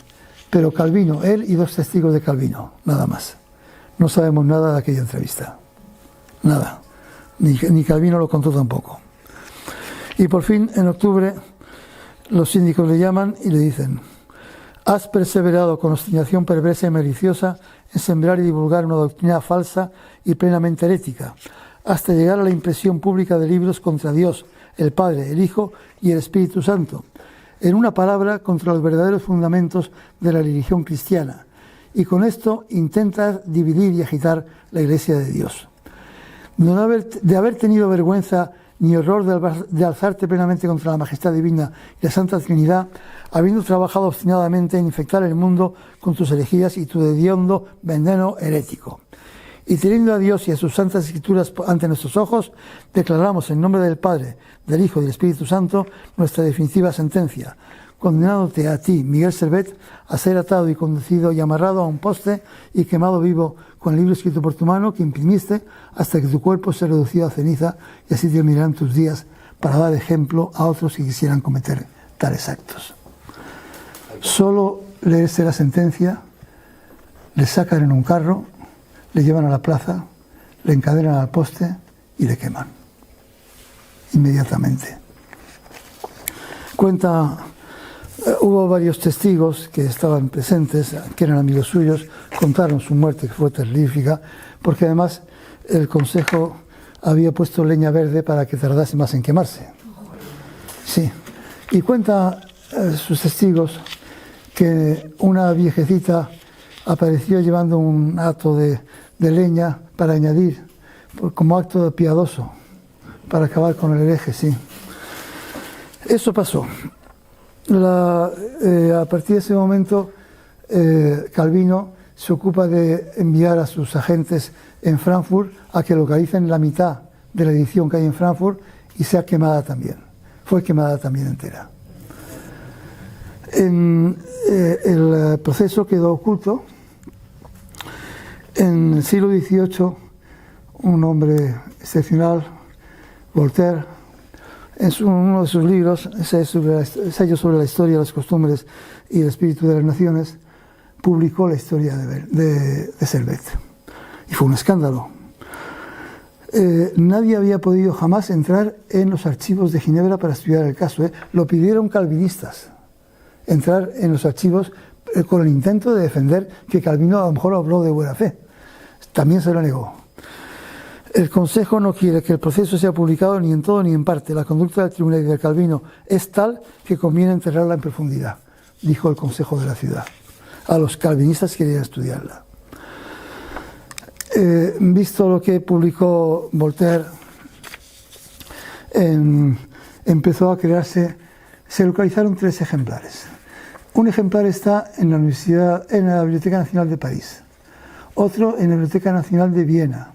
Pero Calvino, él y 2 testigos de Calvino, nada más. No sabemos nada de aquella entrevista. Nada. Ni Calvino lo contó tampoco. Y por fin, en octubre, los síndicos le llaman y le dicen: has perseverado con obstinación perversa y maliciosa en sembrar y divulgar una doctrina falsa y plenamente herética, hasta llegar a la impresión pública de libros contra Dios, el Padre, el Hijo y el Espíritu Santo, en una palabra, contra los verdaderos fundamentos de la religión cristiana, y con esto intentas dividir y agitar la Iglesia de Dios. De haber tenido vergüenza ni horror de alzarte plenamente contra la majestad divina y la Santa Trinidad, habiendo trabajado obstinadamente en infectar el mundo con tus herejías y tu hediondo veneno herético. Y teniendo a Dios y a sus santas escrituras ante nuestros ojos, declaramos en nombre del Padre, del Hijo y del Espíritu Santo nuestra definitiva sentencia, condenándote a ti, Miguel Servet, a ser atado y conducido y amarrado a un poste y quemado vivo con el libro escrito por tu mano que imprimiste, hasta que tu cuerpo se reducido a ceniza, y así terminarán tus días para dar ejemplo a otros que quisieran cometer tales actos. Solo leerse la sentencia, le sacan en un carro, le llevan a la plaza, le encadenan al poste y le queman inmediatamente. Hubo varios testigos que estaban presentes, que eran amigos suyos, contaron su muerte, que fue terrorífica, porque además el consejo había puesto leña verde para que tardase más en quemarse. Sí. Y cuenta sus testigos que una viejecita apareció llevando un hato de leña para añadir, como acto piadoso, para acabar con el hereje, sí. Eso pasó. A partir de ese momento, Calvino se ocupa de enviar a sus agentes en Frankfurt a que localicen la mitad de la edición que hay en Frankfurt y sea quemada también. Fue quemada también entera. El proceso quedó oculto. En el siglo XVIII, un hombre excepcional, Voltaire, en uno de sus libros, Ensayo sobre la historia, las costumbres y el espíritu de las naciones, publicó la historia de Servet. Y fue un escándalo. Nadie había podido jamás entrar en los archivos de Ginebra para estudiar el caso. Lo pidieron calvinistas, entrar en los archivos con el intento de defender que Calvino a lo mejor habló de buena fe. También se lo negó. El Consejo no quiere que el proceso sea publicado ni en todo ni en parte. La conducta del tribunal y de Calvino es tal que conviene enterrarla en profundidad, dijo el Consejo de la ciudad. A los calvinistas que querían estudiarla. Visto lo que publicó Voltaire, empezó a crearse, se localizaron 3 ejemplares. Un ejemplar está en la Biblioteca Nacional de París, otro en la Biblioteca Nacional de Viena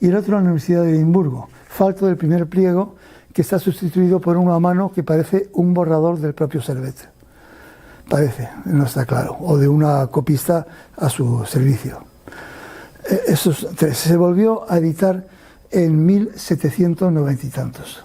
y el otro en la Universidad de Edimburgo, falto del primer pliego, que está sustituido por uno a mano que parece un borrador del propio Servet. Parece, no está claro, o de una copista a su servicio. Esos 3 se volvió a editar en 1790 y tantos,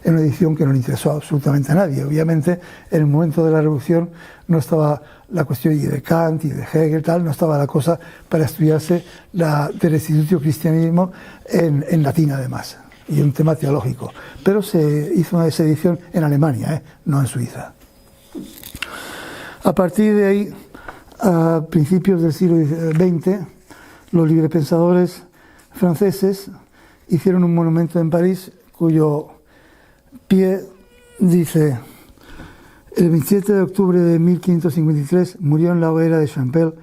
en una edición que no le interesó absolutamente a nadie. Obviamente, en el momento de la Revolución no estaba la cuestión de Kant y de Hegel, tal, no estaba la cosa para estudiarse del Instituto Cristianismo en latín además, y un tema teológico. Pero se hizo esa edición en Alemania, no en Suiza. A partir de ahí, a principios del siglo XX, los librepensadores franceses hicieron un monumento en París cuyo pie dice: el 27 de octubre de 1553 murió en la hoguera de Champel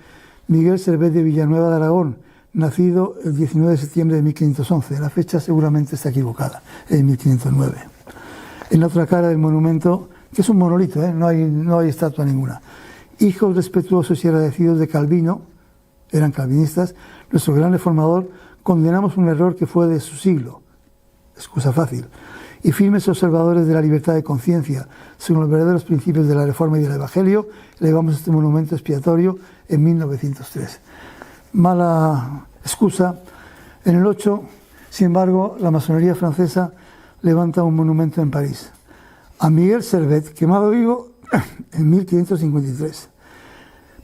Miguel Servet de Villanueva de Aragón, nacido el 19 de septiembre de 1511. La fecha seguramente está equivocada, en 1509. En la otra cara del monumento, que es un monolito, no hay estatua ninguna: hijos respetuosos y agradecidos de Calvino, eran calvinistas, nuestro gran reformador, condenamos un error que fue de su siglo, excusa fácil, y firmes observadores de la libertad de conciencia, según los verdaderos principios de la Reforma y del Evangelio, elevamos este monumento expiatorio en 1903. Mala excusa. En el 8, sin embargo, la masonería francesa levanta un monumento en París a Miguel Servet, quemado vivo en 1553.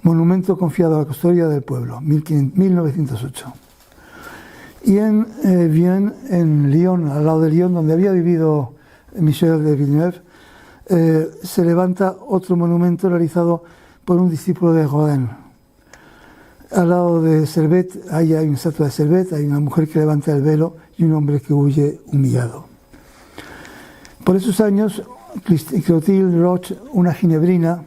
Monumento confiado a la custodia del pueblo, 1908. Y en Vienne, en Lyon, al lado de Lyon, donde había vivido Michel de Villeneuve, se levanta otro monumento realizado por un discípulo de Rodin. Al lado de Servet, ahí hay una estatua de Servet, hay una mujer que levanta el velo y un hombre que huye humillado. Por esos años, Clotilde Roche, una ginebrina,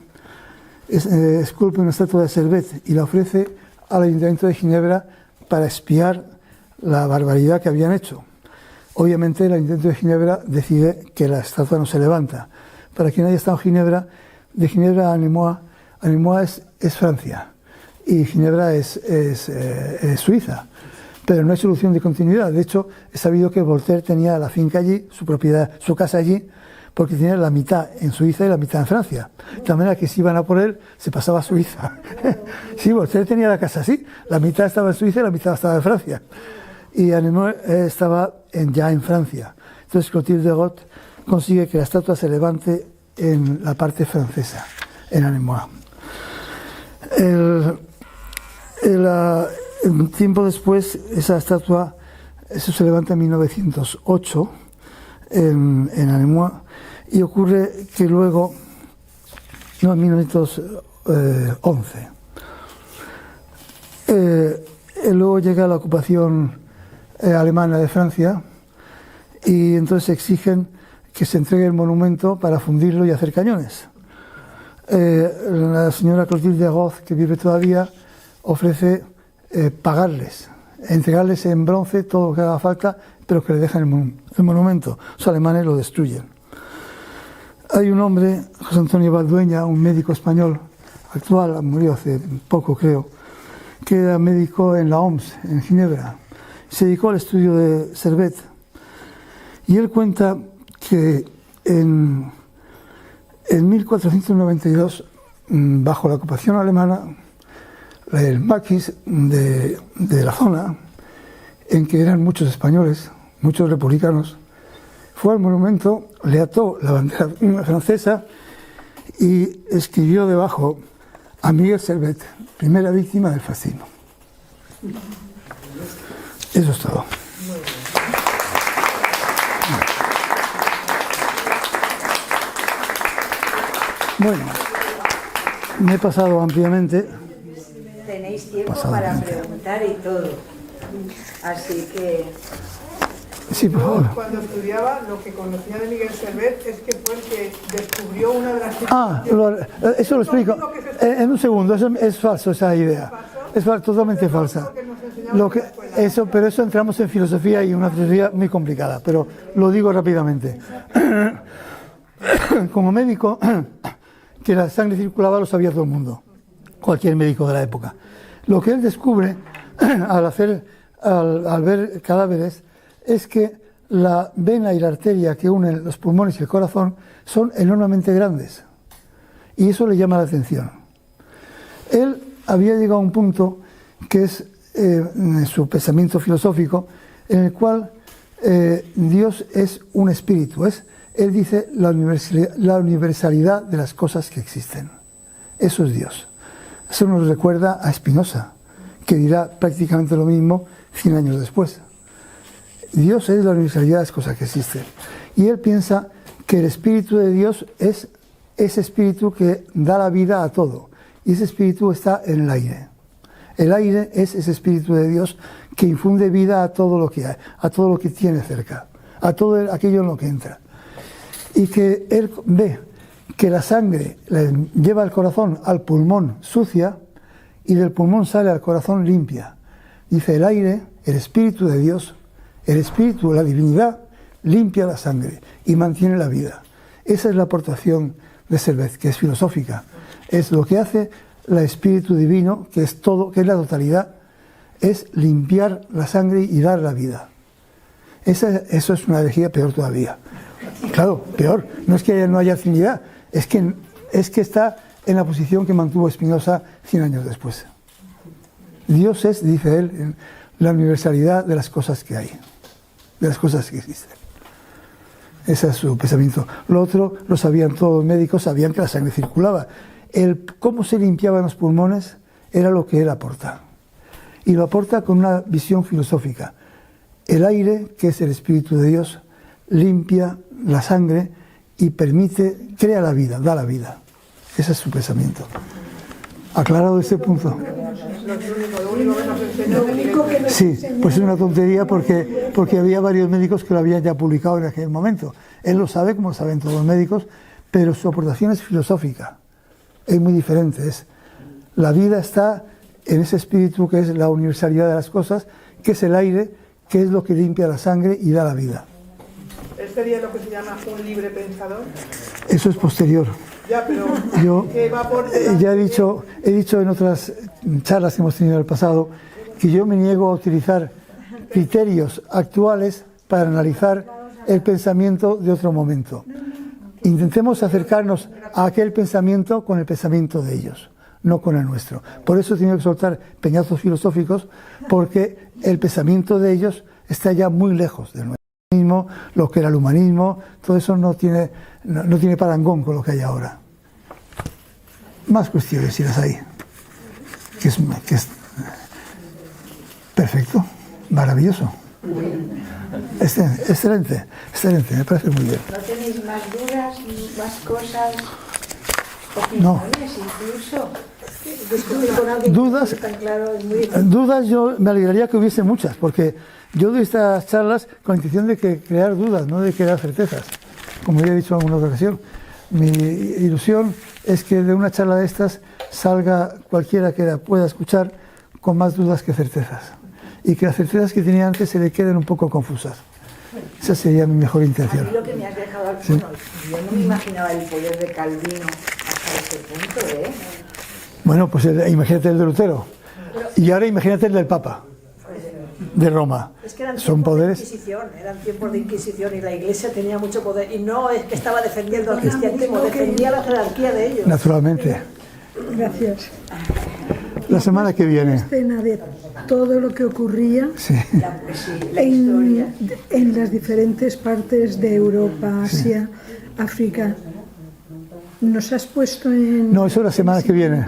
esculpe una estatua de Servet y la ofrece al Ayuntamiento de Ginebra para expiar la barbaridad que habían hecho. Obviamente el Ayuntamiento de Ginebra decide que la estatua no se levanta. Para quien haya estado en Ginebra, de Ginebra a Nemours es Francia y Ginebra es Suiza, pero no hay solución de continuidad. De hecho, he sabido que Voltaire tenía la finca allí, su propiedad, su casa allí, porque tenía la mitad en Suiza y la mitad en Francia. De tal manera que si iban a por él, se pasaba a Suiza. Sí, Voltaire tenía la casa así, la mitad estaba en Suiza y la mitad estaba en Francia. Y Nemours estaba ya en Francia. Entonces Clotilde Roche consigue que la estatua se levante en la parte francesa, en Nemours. Un tiempo después, esa estatua, eso se levanta en 1908, en Nemours, y ocurre que luego, no, en 1911, luego llega la ocupación alemana de Francia y entonces exigen que se entregue el monumento para fundirlo y hacer cañones. La señora Clotilde Roth, que vive todavía, ofrece pagarles, entregarles en bronce todo lo que haga falta, pero que le dejen el monumento. Los alemanes lo destruyen. Hay un hombre, José Antonio Valdueña, un médico español actual, murió hace poco creo, que era médico en la OMS, en Ginebra. Se dedicó al estudio de Servet. Y él cuenta que en 1492, bajo la ocupación alemana, el maquis de la zona, en que eran muchos españoles, muchos republicanos, fue al monumento, le ató la bandera francesa y escribió debajo: a Miguel Servet, primera víctima del fascismo. Eso es todo. Bueno, me he pasado ampliamente. Tenéis tiempo para preguntar y todo. Así que... Sí, por favor. Cuando estudiaba, lo que conocía de Miguel Servet es que fue el que descubrió una de las... Eso lo explico en un segundo. Eso es falso, esa idea. Es totalmente falsa. Pero eso entramos en filosofía, y una filosofía muy complicada, pero lo digo rápidamente. Como médico, que la sangre circulaba lo sabía todo el mundo, cualquier médico de la época. Lo que él descubre al ver cadáveres es que la vena y la arteria que unen los pulmones y el corazón son enormemente grandes, y eso le llama la atención. Él había llegado a un punto que es su pensamiento filosófico, en el cual Dios es un espíritu, él dice la universalidad de las cosas que existen. Eso es Dios. Eso nos recuerda a Spinoza, que dirá prácticamente lo mismo 100 años después. Dios es la universalidad de las cosas que existen. Y él piensa que el espíritu de Dios es ese espíritu que da la vida a todo. Y ese espíritu está en el aire. El aire es ese espíritu de Dios que infunde vida a todo lo que hay, a todo lo que tiene cerca, a todo aquello en lo que entra. Y que él ve que la sangre lleva al corazón al pulmón sucia, y del pulmón sale al corazón limpia. Dice: el aire, el espíritu de Dios, el espíritu, la divinidad, limpia la sangre y mantiene la vida. Esa es la aportación de Servet, que es filosófica. Es lo que hace el espíritu divino, que es todo, que es la totalidad, es limpiar la sangre y dar la vida. Eso es una herejía peor todavía. Claro, peor. No es que no haya Trinidad, es que está en la posición que mantuvo Spinoza 100 años después. Dios es, dice él, la universalidad de las cosas que hay, de las cosas que existen. Ese es su pensamiento. Lo otro lo sabían todos los médicos, sabían que la sangre circulaba. Cómo se limpiaban los pulmones era lo que él aporta. Y lo aporta con una visión filosófica. El aire, que es el espíritu de Dios, limpia la sangre y crea la vida, da la vida. Ese es su pensamiento. Aclarado ese punto. Sí, pues es una tontería porque había varios médicos que lo habían ya publicado en aquel momento. Él lo sabe, como lo saben todos los médicos, pero su aportación es filosófica. Es muy diferente. La vida está en ese espíritu que es la universalidad de las cosas, que es el aire, que es lo que limpia la sangre y da la vida. ¿Él sería lo que se llama un libre pensador? Eso es posterior. Ya, pero yo ya he dicho en otras charlas que hemos tenido en el pasado que yo me niego a utilizar criterios actuales para analizar el pensamiento de otro momento. Intentemos acercarnos a aquel pensamiento con el pensamiento de ellos, no con el nuestro. Por eso he tenido que soltar peñazos filosóficos, porque el pensamiento de ellos está ya muy lejos del nuestro. Lo que era el humanismo, todo eso no tiene parangón con lo que hay ahora. Más cuestiones, si las hay, que es perfecto, maravilloso, excelente, me parece muy bien. ¿No tenéis más dudas, más cosas, no. Incluso? Dudas, yo me alegraría que hubiese muchas, porque yo doy estas charlas con la intención de crear dudas, no de crear certezas. como ya he dicho en alguna otra ocasión, mi ilusión es que de una charla de estas salga cualquiera que la pueda escuchar con más dudas que certezas, y que las certezas que tenía antes se le queden un poco confusas. Esa sería mi mejor intención. A mí lo que me has dejado al Sí. bueno, yo no me imaginaba el poder de Calvino hasta ese punto, ¿eh? Bueno, pues imagínate el de Lutero, y ahora imagínate el del Papa de Roma. Es que eran Son tiempos de poderes. Inquisición, eran tiempos de Inquisición y la Iglesia tenía mucho poder. Y no es que estaba defendiendo al cristianismo, defendía la jerarquía de ellos. Naturalmente. Gracias. La semana que viene. Escena de todo lo que ocurría Sí. La historia. en las diferentes partes de Europa, Asia, África. ¿Nos has puesto en...? No, eso es la semana que viene.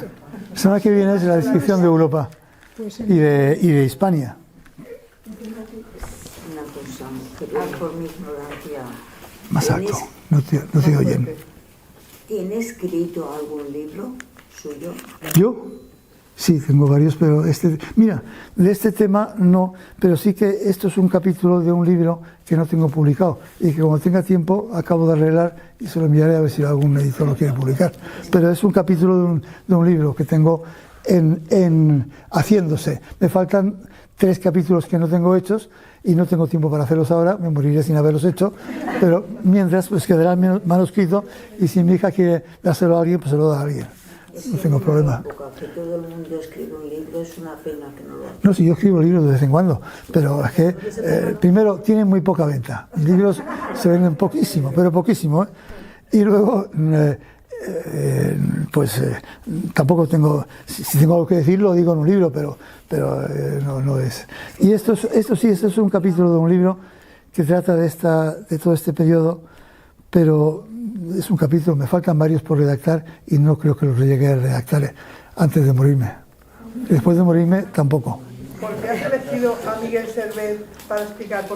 La semana que viene es la descripción de Europa Pues y de Hispania. Una cosa, perdón por mi ignorancia. Más alto, no te oyen. ¿Tiene escrito algún libro suyo? ¿Yo? Sí, tengo varios, pero mira, de este tema no, pero sí que esto es un capítulo de un libro que no tengo publicado y que como tenga tiempo acabo de arreglar y se lo enviaré a ver si algún editor lo quiere publicar. Pero es un capítulo de un libro que tengo haciéndose. Me faltan 3 capítulos que no tengo hechos y no tengo tiempo para hacerlos ahora, me moriré sin haberlos hecho, pero mientras pues quedará el manuscrito y si mi hija quiere dárselo a alguien, pues se lo da a alguien. No tengo problema. Que todo el mundo escribe un libro, es una pena que no lo haga. No, sí, yo escribo libros de vez en cuando, pero es que, primero, tienen muy poca venta. Mis libros se venden poquísimo, pero poquísimo, ¿eh? Y luego, tampoco tengo, si tengo algo que decir, lo digo en un libro, pero no es. Y esto es un capítulo de un libro que trata de todo este periodo, pero es un capítulo, me faltan varios por redactar y no creo que los llegue a redactar antes de morirme. Después de morirme, tampoco. ¿Por qué has elegido a Miguel Servet para explicar?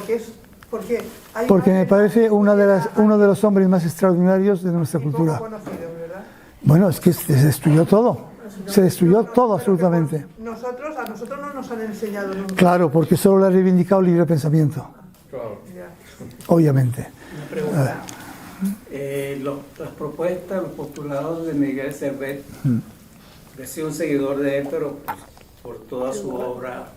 Porque me parece uno de los hombres más extraordinarios de nuestra cultura. Poco conocido, ¿verdad? Bueno, es que se destruyó todo. Se destruyó todo absolutamente. A nosotros no nos han enseñado nunca. Claro, porque solo le ha reivindicado el libre pensamiento. Ya. Obviamente. Una pregunta. Las propuestas, los postulados de Miguel Servet, he sido un seguidor de él, pero pues, por toda su obra,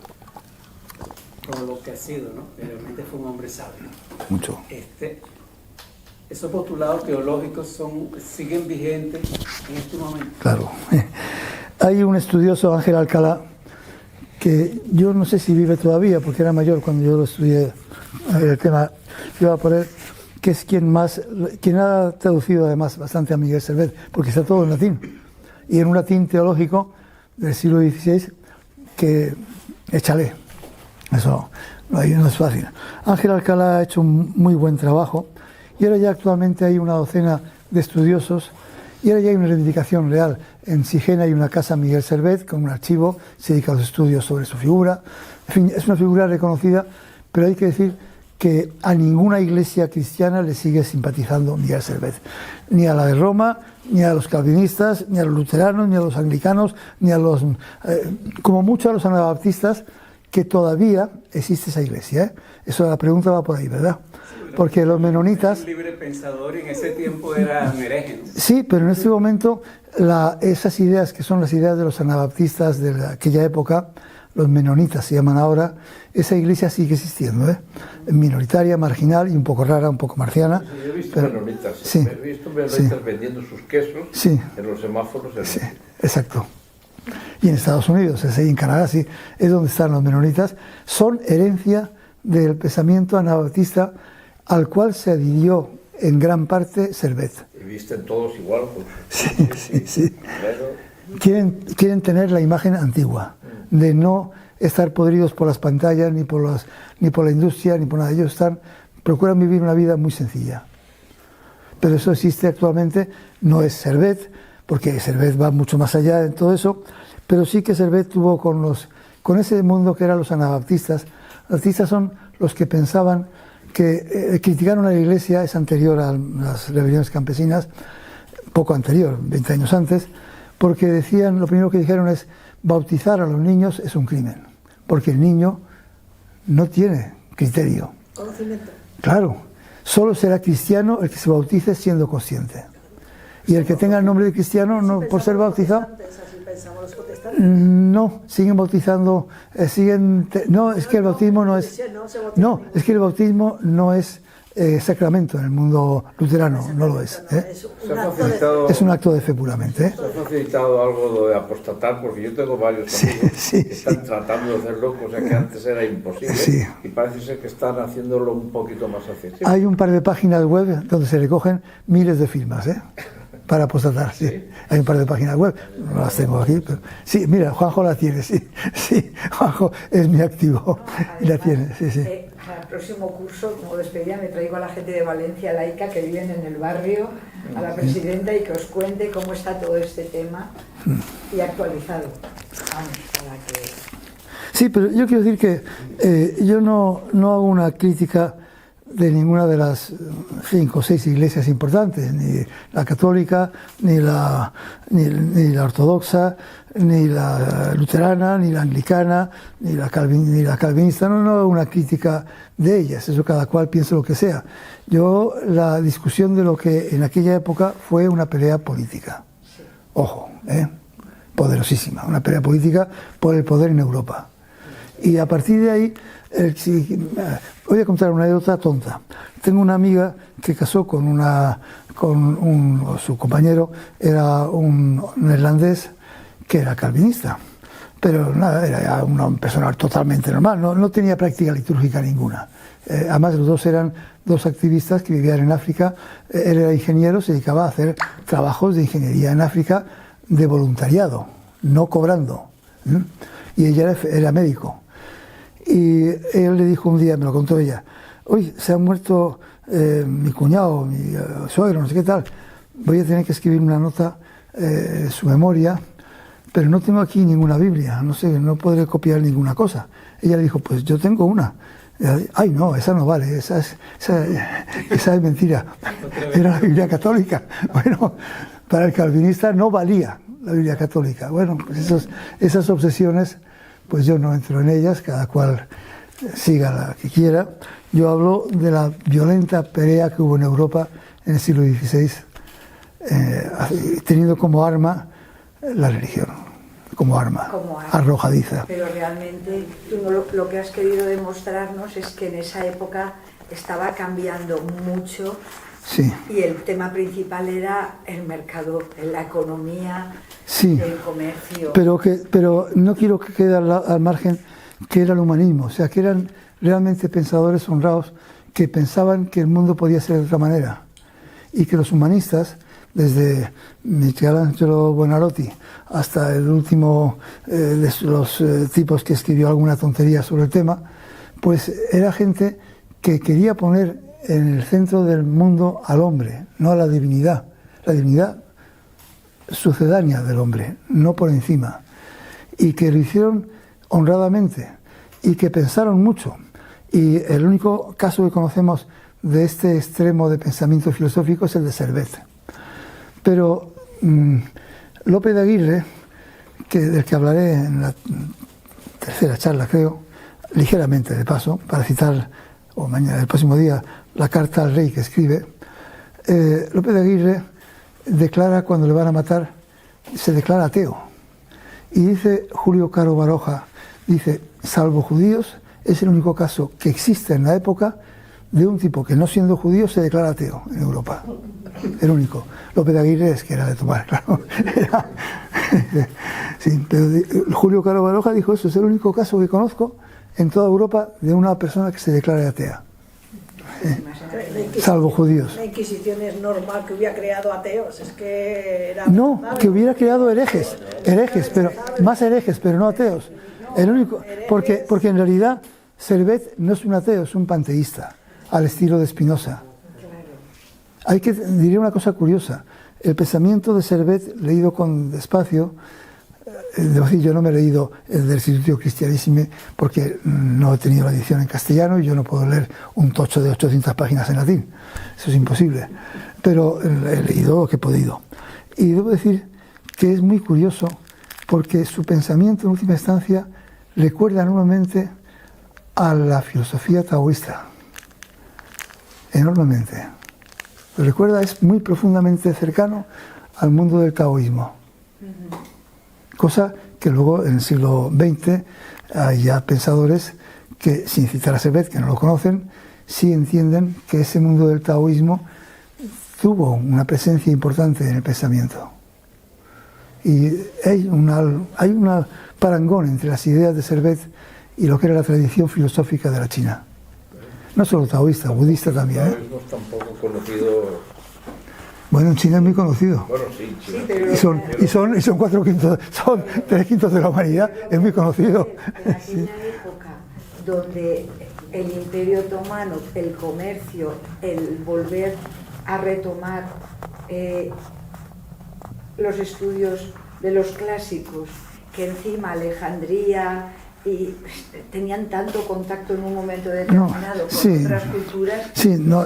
por lo que ha sido, ¿no? Realmente fue un hombre sabio. Mucho. Esos postulados teológicos siguen vigentes en este momento. Claro. Hay un estudioso, Ángel Alcalá, que yo no sé si vive todavía, porque era mayor cuando yo lo estudié, el tema que iba a poner, que es quien ha traducido además bastante a Miguel Servet, porque está todo en latín, y en un latín teológico del siglo XVI, que échale, eso no es fácil. Ángel Alcalá ha hecho un muy buen trabajo, y ahora ya actualmente hay una docena de estudiosos, y ahora ya hay una reivindicación real. En Sigena hay una casa Miguel Servet, con un archivo, se dedica a los estudios sobre su figura. En fin, es una figura reconocida, pero hay que decir que a ninguna iglesia cristiana le sigue simpatizando Miguel Servet. Ni a la de Roma, ni a los calvinistas, ni a los luteranos, ni a los anglicanos, ni a los, como mucho a los anabaptistas, que todavía existe esa iglesia, ¿eh? Eso, la pregunta va por ahí, ¿verdad? Porque los menonitas... Un libre pensador y en ese tiempo eran herejes. Sí, pero en este momento esas ideas que son las ideas de los anabaptistas de aquella época, los menonitas se llaman ahora, esa iglesia sigue existiendo, ¿eh? Minoritaria, marginal y un poco rara, un poco marciana. Sí, yo he visto pero, menonitas, sí, he visto menonitas vendiendo sus quesos sí, en los semáforos. sí, exacto. Y en Estados Unidos, y en Canadá, sí, es donde están los menonitas. Son herencia del pensamiento anabaptista al cual se adhirió en gran parte Servet. Y visten todos igual. Pues, Sí. Quieren tener la imagen antigua, de no estar podridos por las pantallas, ni por la industria, ni por nada. Ellos procuran vivir una vida muy sencilla. Pero eso existe actualmente, no es Servet, porque Servet va mucho más allá en todo eso, pero sí que Servet tuvo con ese mundo que eran los anabaptistas. Los anabaptistas son los que pensaban que criticaron a la Iglesia, es anterior a las rebeliones campesinas, poco anterior, 20 años antes, porque decían, lo primero que dijeron es, bautizar a los niños es un crimen, porque el niño no tiene criterio. Conocimiento. Claro, Solo será cristiano el que se bautice siendo consciente. Y el que tenga el nombre de cristiano, no por ser bautizado, no, siguen bautizando, no, es que el bautismo no es, no, es que el bautismo no es sacramento en el mundo luterano, no lo es. Es un acto de fe puramente. ¿Se ha facilitado algo de apostatar? Porque yo tengo varios amigos que están tratando de hacerlo, cosa que antes era imposible, y parece ser que están haciéndolo un poquito más accesible. Hay un par de páginas web donde se recogen miles de firmas, para apostatar, sí. Hay un par de páginas web, no las tengo aquí, pero sí, mira, Juanjo la tiene, sí, Juanjo es mi activo, y la tiene, sí. Para el próximo curso, como despedida, me traigo a la gente de Valencia Laica que viven en el barrio, a la presidenta, y que os cuente cómo está todo este tema y actualizado. Vamos, para que... Sí, pero yo quiero decir que yo no hago una crítica de ninguna de las 5 o 6 iglesias importantes, ni la católica, ni la ortodoxa, ni la luterana, ni la anglicana, ni la calvinista. No hago una crítica de ellas, eso cada cual piensa lo que sea. La discusión de lo que en aquella época fue una pelea política. Ojo, poderosísima, una pelea política por el poder en Europa. Y a partir de ahí, voy a contar una anécdota tonta. Tengo una amiga que casó su compañero era un neerlandés que era calvinista, pero nada, era una persona totalmente normal, no tenía práctica litúrgica ninguna. Además, los dos eran dos activistas que vivían en África. Él era ingeniero, se dedicaba a hacer trabajos de ingeniería en África de voluntariado, no cobrando. Y ella era médico. Y él le dijo un día, me lo contó ella, hoy se ha muerto mi cuñado, mi suegro, no sé qué tal, voy a tener que escribir una nota en su memoria, pero no tengo aquí ninguna Biblia, no podré copiar ninguna cosa. Ella le dijo, pues yo tengo una. Ay, no, esa no vale, esa es mentira, era la Biblia católica. Bueno, para el calvinista no valía la Biblia católica. Bueno, pues esas obsesiones, pues yo no entro en ellas, cada cual siga la que quiera. Yo hablo de la violenta pelea que hubo en Europa en el siglo XVI, teniendo como arma la religión, como arma arrojadiza. Pero realmente tú lo que has querido demostrarnos es que en esa época estaba cambiando mucho. Sí. Y el tema principal era el mercado, la economía, sí, el comercio. Pero no quiero que quede al margen que era el humanismo, o sea, que eran realmente pensadores honrados que pensaban que el mundo podía ser de otra manera. Y que los humanistas, desde Michelangelo Buonarroti hasta el último de los tipos que escribió alguna tontería sobre el tema, pues era gente que quería poner en el centro del mundo al hombre, no a la divinidad sucedánea del hombre, no por encima, y que lo hicieron honradamente y que pensaron mucho. Y el único caso que conocemos de este extremo de pensamiento filosófico es el de Servet. Pero Lope de Aguirre, del que hablaré en la tercera charla, creo, ligeramente de paso, para citar, o mañana, el próximo día, la carta al rey que escribe, Lope de Aguirre declara, cuando le van a matar, se declara ateo. Y dice Julio Caro Baroja, dice, salvo judíos, es el único caso que existe en la época de un tipo que no siendo judío se declara ateo en Europa. El único. Lope de Aguirre es que era de tomar, claro. Sí, pero Julio Caro Baroja dijo eso, es el único caso que conozco en toda Europa de una persona que se declara atea. Salvo judíos. La Inquisición es normal que hubiera creado ateos, es que era... No, que hubiera creado herejes, pero más herejes, pero no ateos. El único, porque en realidad Servet no es un ateo, es un panteísta, al estilo de Spinoza. Diría una cosa curiosa, el pensamiento de Servet, leído con despacio, debo decir, yo no me he leído el del Instituto Christianissime porque no he tenido la edición en castellano y yo no puedo leer un tocho de 800 páginas en latín, eso es imposible, pero he leído lo que he podido. Y debo decir que es muy curioso porque su pensamiento en última instancia recuerda enormemente a la filosofía taoísta. enormemente. Lo recuerda, es muy profundamente cercano al mundo del taoísmo. Cosa que luego en el siglo XX hay ya pensadores que, sin citar a Servet, que no lo conocen, sí entienden que ese mundo del taoísmo tuvo una presencia importante en el pensamiento. Y hay una parangón entre las ideas de Servet y lo que era la tradición filosófica de la China. No solo taoísta, budista también. El taoísmo es tampoco conocido. Bueno, en China es muy conocido. Bueno, sí, China. Y son 3/5 de la humanidad, es muy conocido. En aquella época donde el Imperio Otomano, el comercio, el volver a retomar los estudios de los clásicos, que encima Alejandría y tenían tanto contacto en un momento determinado con otras culturas. Sí, no,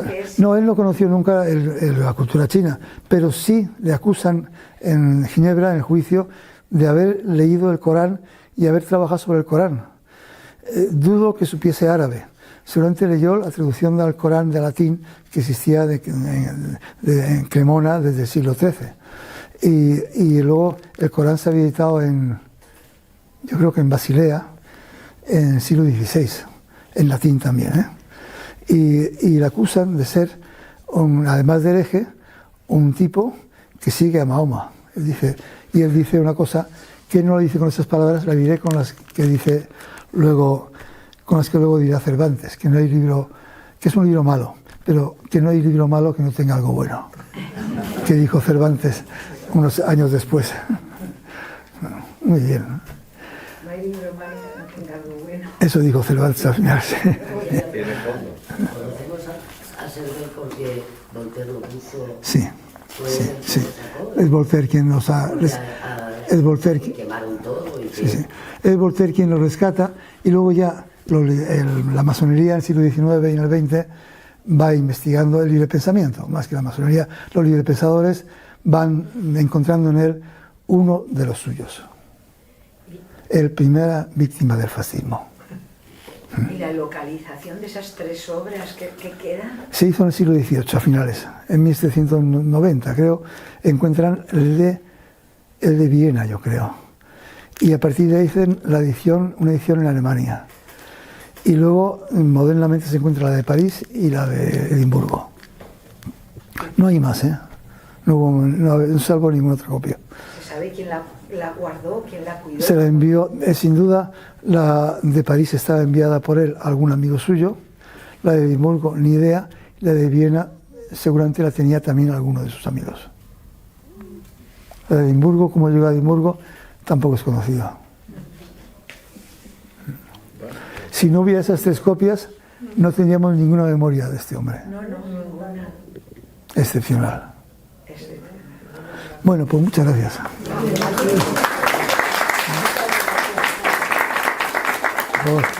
él no conoció nunca la cultura china, pero sí le acusan en Ginebra, en el juicio, de haber leído el Corán y haber trabajado sobre el Corán. Dudo que supiese árabe. Seguramente leyó la traducción del Corán de latín que existía en Cremona desde el siglo XIII. Y luego el Corán se había editado yo creo que en Basilea, en el siglo XVI, en latín también. Y le acusan de ser, además de hereje, un tipo que sigue a Mahoma. Él dice una cosa que no lo dice con esas palabras, la diré con las que luego dirá Cervantes, que no hay libro, que es un libro malo, pero que no hay libro malo que no tenga algo bueno, que dijo Cervantes unos años después. Muy bien. No hay libro malo que no tenga algo bueno. Eso dijo Cervantes al final. Tiene fondo. Conocemos a Servet porque Voltaire lo puso. Sí. Es Voltaire quien nos ha... Es Voltaire, Quemaron todo y es Voltaire quien lo rescata, y luego ya la masonería en el siglo XIX y en el XX va investigando el libre pensamiento. Más que la masonería, los librepensadores van encontrando en él uno de los suyos. El primera víctima del fascismo. ¿Y la localización de esas tres obras que quedan? Se hizo en el siglo XVIII, a finales. En 1790, creo, encuentran el de Viena, yo creo. Y a partir de ahí hacen una edición en Alemania. Y luego, modernamente, se encuentra la de París y la de Edimburgo. No hay más, no salvo ninguna otra copia. ¿Se sabe quién la guardó, quién la cuidó? Se la envió, sin duda, la de París estaba enviada por él a algún amigo suyo, la de Edimburgo, ni idea, la de Viena seguramente la tenía también alguno de sus amigos. La de Edimburgo, como llegó a Edimburgo, tampoco es conocida. Si no hubiera esas tres copias, no tendríamos ninguna memoria de este hombre. No, ninguna. Excepcional. Bueno, pues muchas gracias. Por favor.